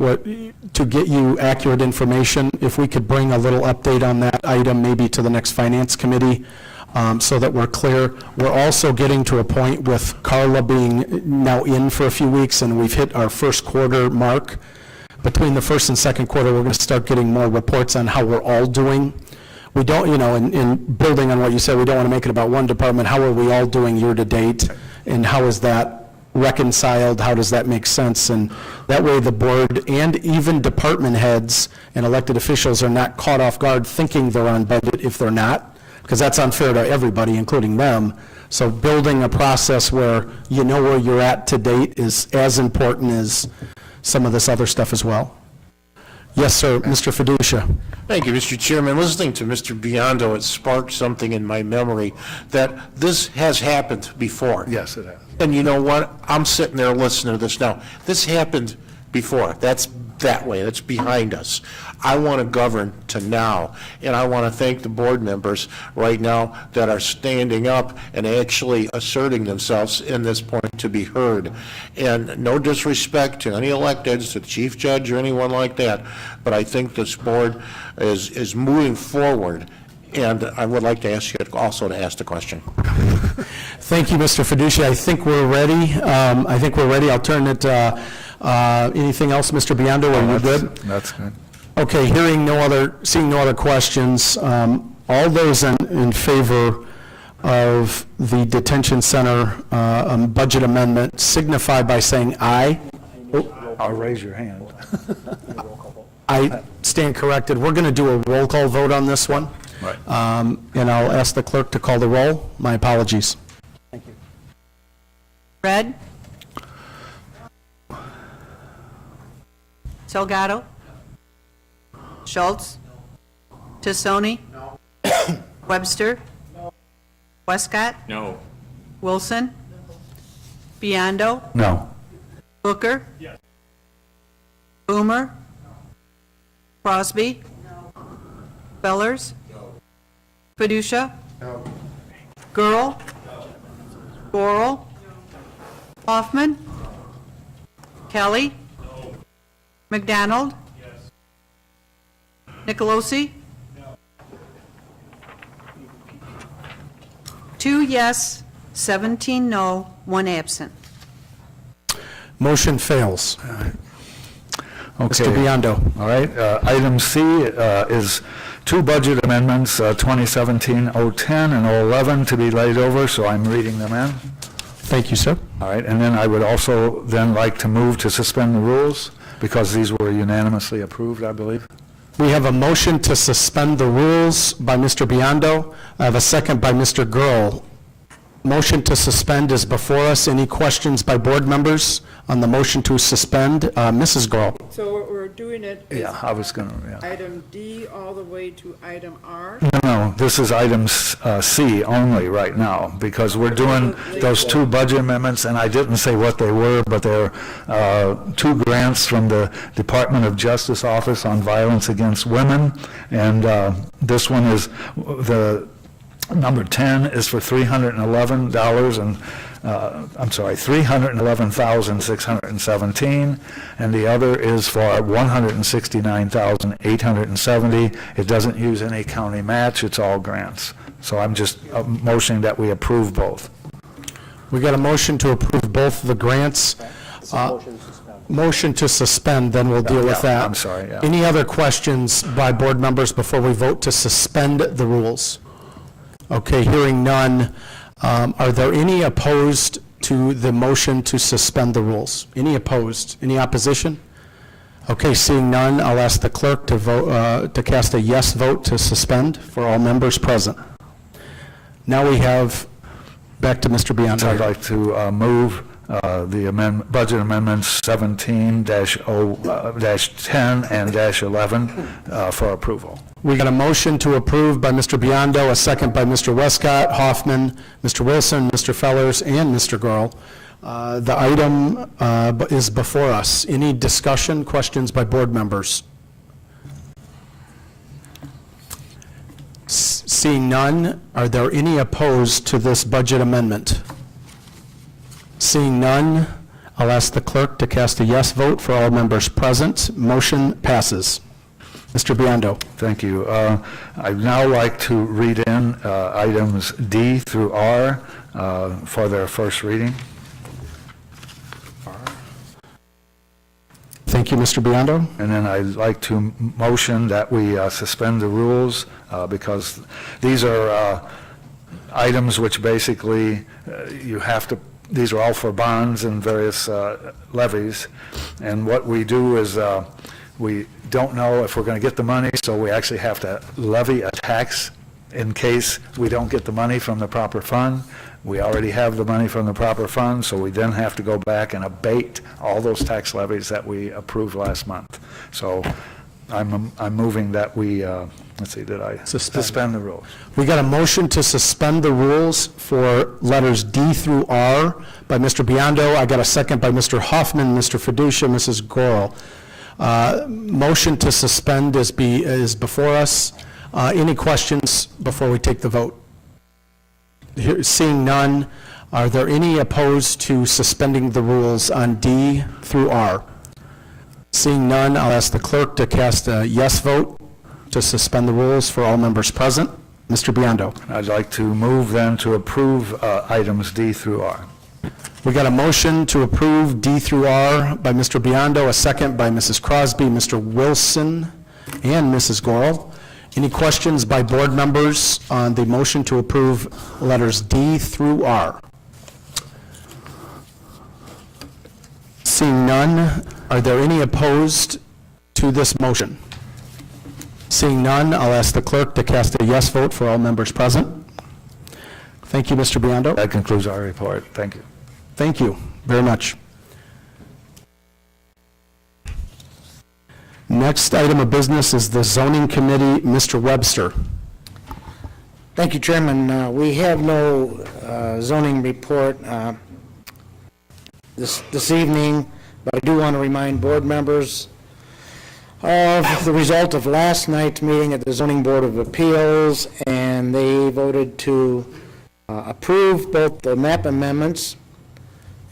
to get you accurate information, if we could bring a little update on that item maybe to the next Finance Committee, so that we're clear. We're also getting to a point with Carla being now in for a few weeks, and we've hit our first quarter mark. Between the first and second quarter, we're going to start getting more reports on how we're all doing. We don't, in building on what you said, we don't want to make it about one department. How are we all doing year to date, and how is that reconciled? How does that make sense? And that way the board and even department heads and elected officials are not caught off guard thinking they're on budget if they're not, because that's unfair to everybody, including them. So building a process where you know where you're at to date is as important as some of this other stuff as well. Yes, sir, Mr. Fiducia. Thank you, Mr. Chairman. Listening to Mr. Biondo, it sparked something in my memory that this has happened before. Yes, it has. And you know what? I'm sitting there listening to this now. This happened before. That's that way. That's behind us. I want to govern to now, and I want to thank the board members right now that are standing up and actually asserting themselves in this point to be heard. And no disrespect to any electeds, to the chief judge or anyone like that, but I think this board is moving forward. And I would like to ask you also to ask the question. Thank you, Mr. Fiducia. I think we're ready. I'll turn it, anything else, Mr. Biondo, are you good? That's good. Okay, seeing no other questions, all those in favor of the detention center budget amendment signify by saying aye. I'll raise your hand. I stand corrected. We're going to do a roll call vote on this one. Right. And I'll ask the clerk to call the roll. My apologies. Thank you. Red? Salgado? Schultz? Tassoni? No. Webster? No. Westcott? No. Wilson? Biondo? No. Booker? Yes. Boomer? Crosby? No. Fellers? No. Fiducia? No. Girl? No. Borrell? No. Hoffman? No. Kelly? No. McDonald? Yes. Nicolosi? No. 2 yes, 17 no, 1 absent. Motion fails. Okay. Mr. Biondo. All right. Item C is 2 budget amendments, 2017-010 and 011 to be laid over, so I'm reading them in. Thank you, sir. All right. And then I would also then like to move to suspend the rules because these were unanimously approved, I believe. We have a motion to suspend the rules by Mr. Biondo. I have a second by Mr. Girl. Motion to suspend is before us. Any questions by board members On the motion to suspend, Mrs. Gurl. So we're doing it as Yeah, I was going to, yeah. item D all the way to item R? No, this is item C only right now, because we're doing those two budget amendments, and I didn't say what they were, but they're two grants from the Department of Justice Office on Violence Against Women, and this one is, the number 10 is for $311 and $311,617, and the other is for $169,870. It doesn't use any county match, it's all grants. So I'm just motioning that we approve both. We got a motion to approve both the grants. Motion to suspend, then we'll deal with Yeah, that. I'm sorry, yeah. Any other questions by board members before we vote to suspend the rules? Okay, hearing none. Are there any opposed to the motion to suspend the rules? Any opposed? Any opposition? Okay, seeing none, I'll ask the clerk to vote, to cast a yes vote to suspend for all members present. Now we have, back to Mr. Biondo. I'd like to move the budget amendments 17-10 and -11 for approval. We got a motion to approve by Mr. Biondo, a second by Mr. Westcott, Hoffman, Mr. Wilson, Mr. Fellers, and Mr. Gurl. The item is before us. Any discussion, questions by board members? Seeing none, are there any opposed to this budget amendment? Seeing none, I'll ask the clerk to cast a yes vote for all members present. Motion passes. Mr. Biondo. Thank you. I'd now like to read in items D through R for their first reading. Thank you, Mr. Biondo. And then I'd like to motion that we suspend the rules because these are items which basically you have to, these are all for bonds and various levies. And what we do is we don't know if we're going to get the money, so we actually have to levy a tax in case we don't get the money from the proper fund. We already have the money from the proper fund, so we then have to go back and abate all those tax levies that we approved last month. So I'm moving that we, let's see, did I suspend the rules? We got a motion to suspend the rules for letters D through R by Mr. Biondo. I got a second by Mr. Hoffman, Mr. Fiducia, Mrs. Gurl. Motion to suspend is before us. Any questions before we take the vote? Seeing none, are there any opposed to suspending the rules on D through R? Seeing none, I'll ask the clerk to cast a yes vote to suspend the rules for all members present. Mr. Biondo. I'd like to move then to approve items D through R. We got a motion to approve D through R by Mr. Biondo, a second by Mrs. Crosby, Mr. Wilson, and Mrs. Gurl. Any questions by board members on the motion to approve letters D through R? Seeing none, are there any opposed to this motion? Seeing none, I'll ask the clerk to cast a yes vote for all members present. Thank you, Mr. Biondo. That concludes our report. Thank you. Thank you very much. Next item of business is the zoning committee. Mr. Webster. Thank you, Chairman. We have no zoning report this evening, but I do want to remind board members of the result of last night's meeting at the Zoning Board of Appeals, and they voted to approve both the map amendments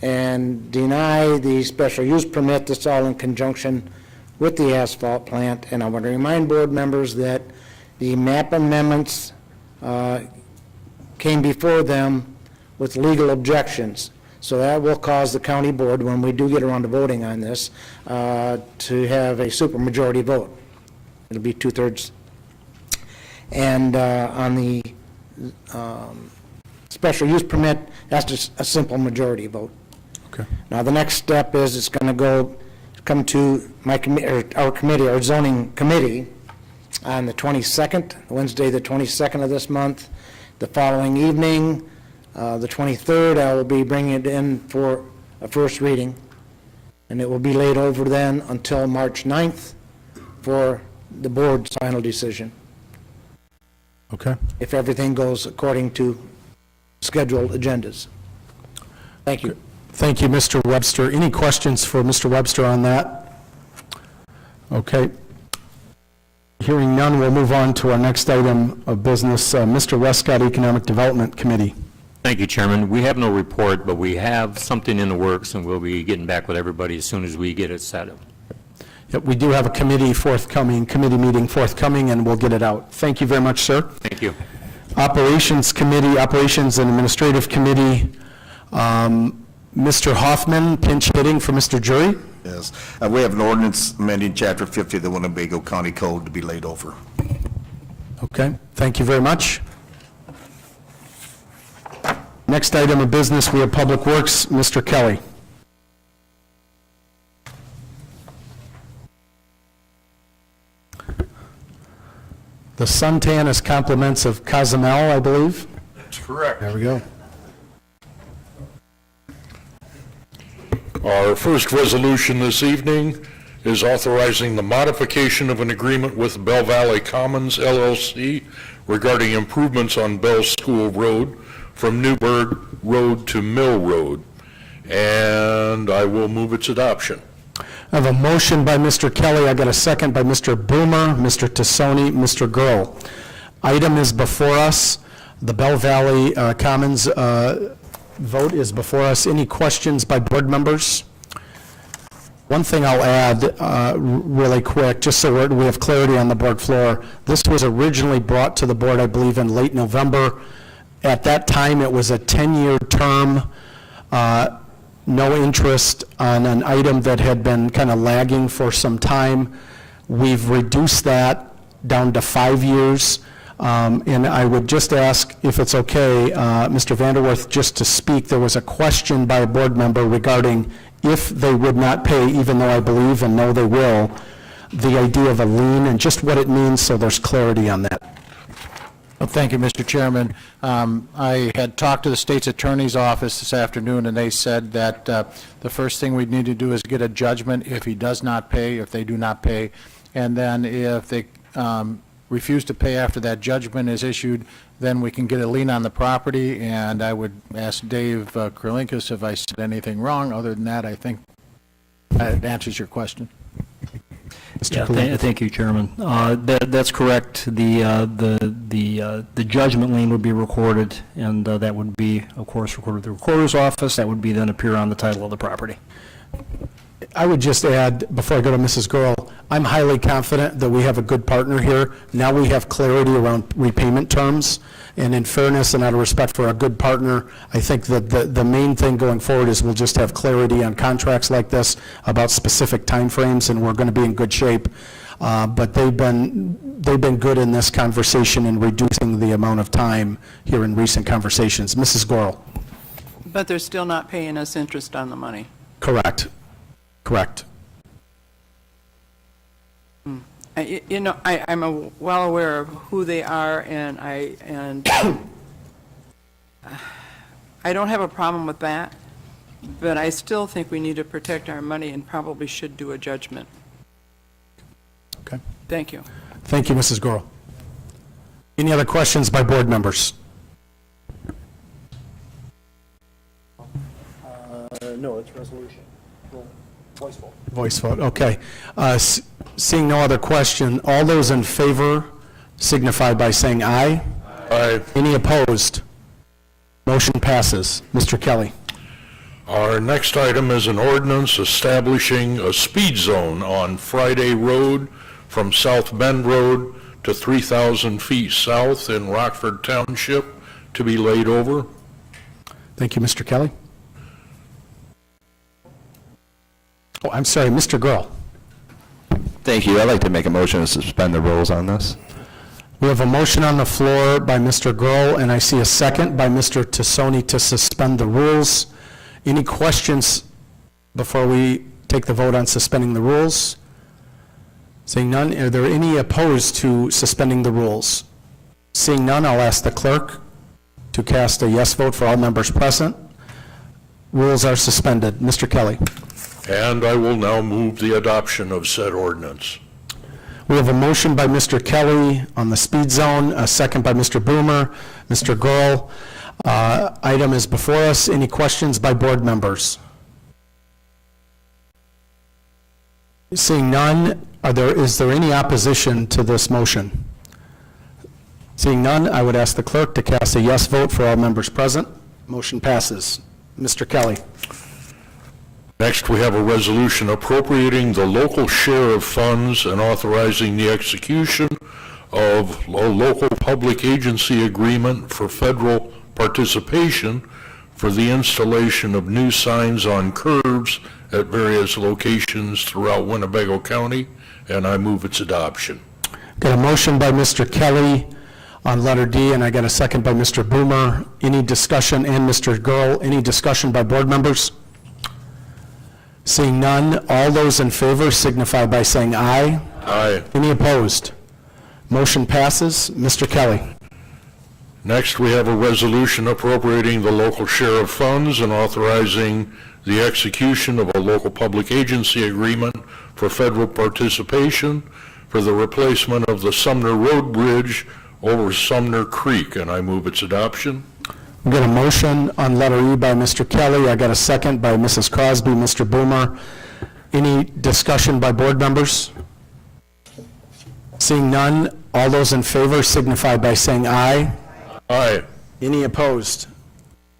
and deny the special use permit. This all in conjunction with the asphalt plant. And I want to remind board members that the map amendments came before them with legal objections. So that will cause the county board, when we do get around to voting on this, to have a supermajority vote. It'll be 2/3. And on the special use permit, that's just a simple majority vote. Okay. Now, the next step is it's going to come to my our committee, our zoning committee, on the 22nd, Wednesday, the 22nd of this month. The following evening, the 23rd, I will be bringing it in for a first reading, and it will be laid over then until March 9th for the board's final decision, Okay. if everything goes according to scheduled agendas. Thank you. Thank you, Mr. Webster. Any questions for Mr. Webster on that? Okay. Hearing none, we'll move on to our next item of business. Mr. Westcott, Economic Development Committee. Thank you, Chairman. We have no report, but we have something in the works, and we'll be getting back with everybody as soon as we get it set up. Yep, we do have a committee meeting forthcoming, and we'll get it out. Thank you very much, sir. Thank you. Operations Committee, Operations and Administrative Committee, Mr. Hoffman, pinch hitting for Mr. Jury. Yes. We have an ordinance amending Chapter 50 of the Winnebago County Code to be laid over. Okay, thank you very much. Next item of business, we have Public Works, Mr. Kelly. The suntan is compliments of Cozumel, I believe. That's correct. There we go. Our first resolution this evening is authorizing the modification of an agreement with Bell Valley Commons LLC regarding improvements on Bell School Road from Newburgh Road to Mill Road. And I will move its adoption. I have a motion by Mr. Kelly. I got a second by Mr. Boomer, Mr. Tassoni, Mr. Girl. Item is before us. The Bell Valley Commons vote is before us. Any questions by board members? One thing I'll add really quick, just so we have clarity on the board floor. This was originally brought to the board, I believe, in late November. At that time, it was a 10-year term, no interest on an item that had been kind of lagging for some time. We've reduced that down to 5 years. And I would just ask, if it's okay, Mr. Vanderwerth, just to speak. There was a question by a board member regarding if they would not pay, even though I believe and know they will, the idea of a lien and just what it means, so there's clarity on that. Well, thank you, Mr. Chairman. I had talked to the state's attorney's office this afternoon, and they said that the first thing we'd need to do is get a judgment if he does not pay, if they do not pay, and then if they refuse to pay after that judgment is issued, then we can get a lien on the property. And I would ask Dave Kurlinkus if I said anything wrong. Other than that, I think that answers your question. Yeah, thank you, Chairman. That's correct. The judgment lien would be recorded, and that would be, of course, recorded at the recorder's office. That would be then appear on the title of the property. I would just add, before I go to Mrs. Girl, I'm highly confident that we have a good partner here. Now we have clarity around repayment terms, and in fairness and out of respect for a good partner, I think that the main thing going forward is we'll just have clarity on contracts like this about specific timeframes, and we're going to be in good shape. But they've been good in this conversation in reducing the amount of time here in recent conversations. Mrs. Gorel. But they're still not paying us interest on the money. Correct. Correct. You know, I'm well aware of who they are, and I don't have a problem with that, but I still think we need to protect our money and probably should do a judgment. Okay. Thank you. Thank you, Mrs. Gorel. Any other questions by board members? No, it's resolution. Voice vote. Voice vote, okay. Seeing no other question, all those in favor signify by saying aye. Aye. Any opposed? Motion passes. Mr. Kelly. Our next item is an ordinance establishing a speed zone on Friday Road from South Bend Road to 3,000 feet south in Rockford Township to be laid over. Thank you, Mr. Kelly. Oh, I'm sorry, Mr. Girl. Thank you. I'd like to make a motion to suspend the rules on this. We have a motion on the floor by Mr. Girl, and I see a second by Mr. Tassoni to suspend the rules. Any questions before we take the vote on suspending the rules? Seeing none, are there any opposed to suspending the rules? Seeing none, I'll ask the clerk to cast a yes vote for all members present. Rules are suspended. Mr. Kelly. and I will now move the adoption of said ordinance. We have a motion by Mr. Kelly on the speed zone, a second by Mr. Boomer, Mr. Gurl. Item is before us. Any questions by board members? Seeing none, is there any opposition to this motion? Seeing none, I would ask the clerk to cast a yes vote for all members present. Motion passes. Mr. Kelly. Next, we have a resolution appropriating the local share of funds and authorizing the execution of a local public agency agreement for federal participation for the installation of new signs on curbs at various locations throughout Winnebago County, and I move its adoption. Got a motion by Mr. Kelly on letter D, and I got a second by Mr. Boomer. Any discussion, and Mr. Gurl, any discussion by board members? Seeing none, all those in favor signify by saying aye. Aye. Any opposed? Motion passes. Mr. Kelly. Next, we have a resolution appropriating the local share of funds and authorizing the execution of a local public agency agreement for federal participation for the replacement of the Sumner Road Bridge over Sumner Creek, and I move its adoption. We got a motion on letter E by Mr. Kelly. I got a second by Mrs. Crosby, Mr. Boomer. Any discussion by board members? Seeing none, all those in favor signify by saying aye. Aye. Any opposed?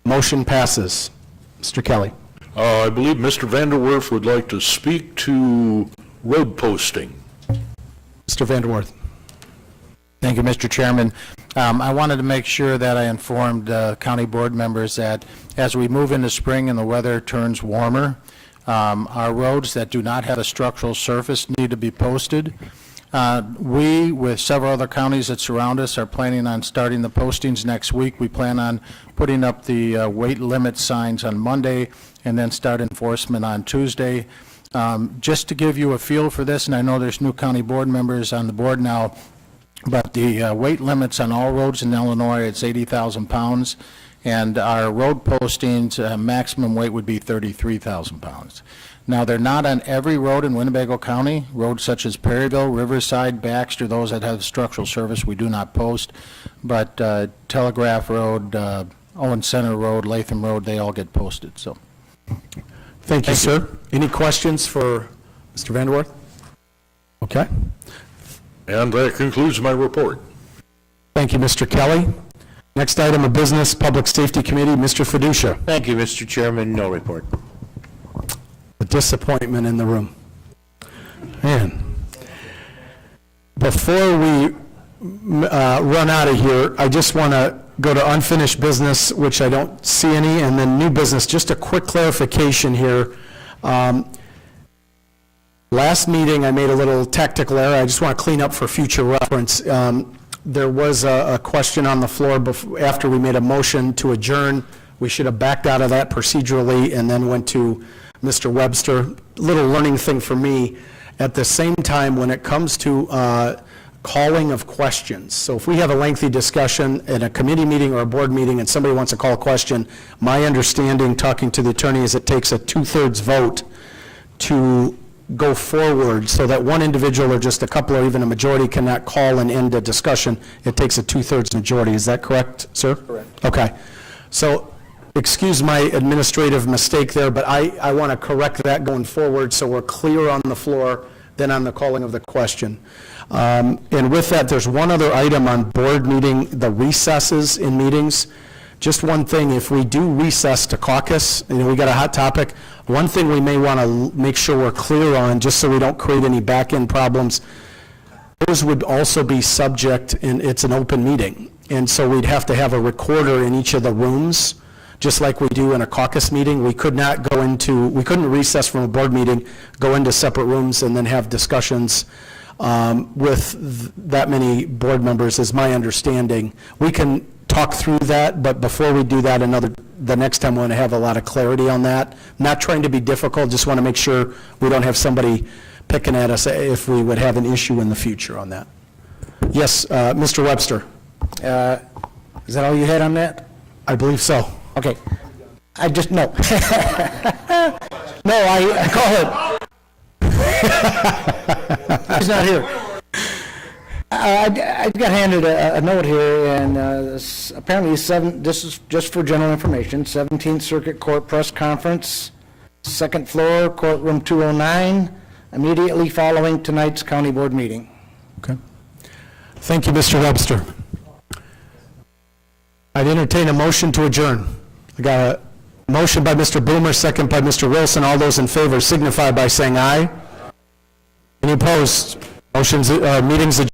Motion passes. Mr. Kelly. I believe Mr. Vanderwerf would like to speak to road posting. Mr. Vanderwerf. Thank you, Mr. Chairman. I wanted to make sure that I informed county board members that as we move into spring and the weather turns warmer, our roads that do not have a structural surface need to be posted. We, with several other counties that surround us, are planning on starting the postings next week. We plan on putting up the weight limit signs on Monday and then start enforcement on Tuesday. Just to give you a feel for this, and I know there's new county board members on the board now, but the weight limits on all roads in Illinois, it's 80,000 pounds, and our road postings maximum weight would be 33,000 pounds. Now, they're not on every road in Winnebago County. Roads such as Perryville, Riverside, Baxter, those that have structural service, we do not post, but Telegraph Road, Owen Center Road, Latham Road, they all get posted. So, Thank you, sir. Any questions for Mr. Vanderwerf? Okay. And that concludes my report. Thank you, Mr. Kelly. Next item of business, Public Safety Committee, Mr. Fiducia. Thank you, Mr. Chairman. No report. The disappointment in the room. Man. Before we run out of here, I just want to go to unfinished business, which I don't see any, and then new business. Just a quick clarification here. Last meeting, I made a little tactical error. I just want to clean up for future reference. There was a question on the floor after we made a motion to adjourn. We should have backed out of that procedurally and then went to Mr. Webster. Little learning thing for me. At the same time, when it comes to calling of questions, so if we have a lengthy discussion in a committee meeting or a board meeting and somebody wants to call a question, my understanding, talking to the attorney, is it takes a 2/3 vote to go forward, so that one individual or just a couple or even a majority cannot call and end a discussion. It takes a 2/3 majority. Is that correct, sir? Correct. Okay. So excuse my administrative mistake there, but I want to correct that going forward so we're clear on the floor than on the calling of the question. And with that, there's one other item on board meeting, the recesses in meetings. Just one thing, if we do recess to caucus, we got a hot topic, one thing we may want to make sure we're clear on, just so we don't create any back-end problems, those would also be subject, and it's an open meeting. And so we'd have to have a recorder in each of the rooms, just like we do in a caucus meeting. We could not go into, we couldn't recess from a board meeting, go into separate rooms and then have discussions with that many board members, is my understanding. We can talk through that, but before we do that, the next time we want to have a lot of clarity on that. Not trying to be difficult, just want to make sure we don't have somebody picking at us if we would have an issue in the future on that. Yes, Mr. Webster. Is that all you had on that? I believe so. Okay. I just, no. No, I call it. He's not here. I got handed a note here, and apparently this is just for general information, 17th Circuit Court Press Conference, second floor, courtroom 209, immediately following tonight's county board meeting. Okay. Thank you, Mr. Webster. I'd entertain a motion to adjourn. I got a motion by Mr. Boomer, second by Mr. Wilson. All those in favor signify by saying aye. Any opposed? Meetings adjourned.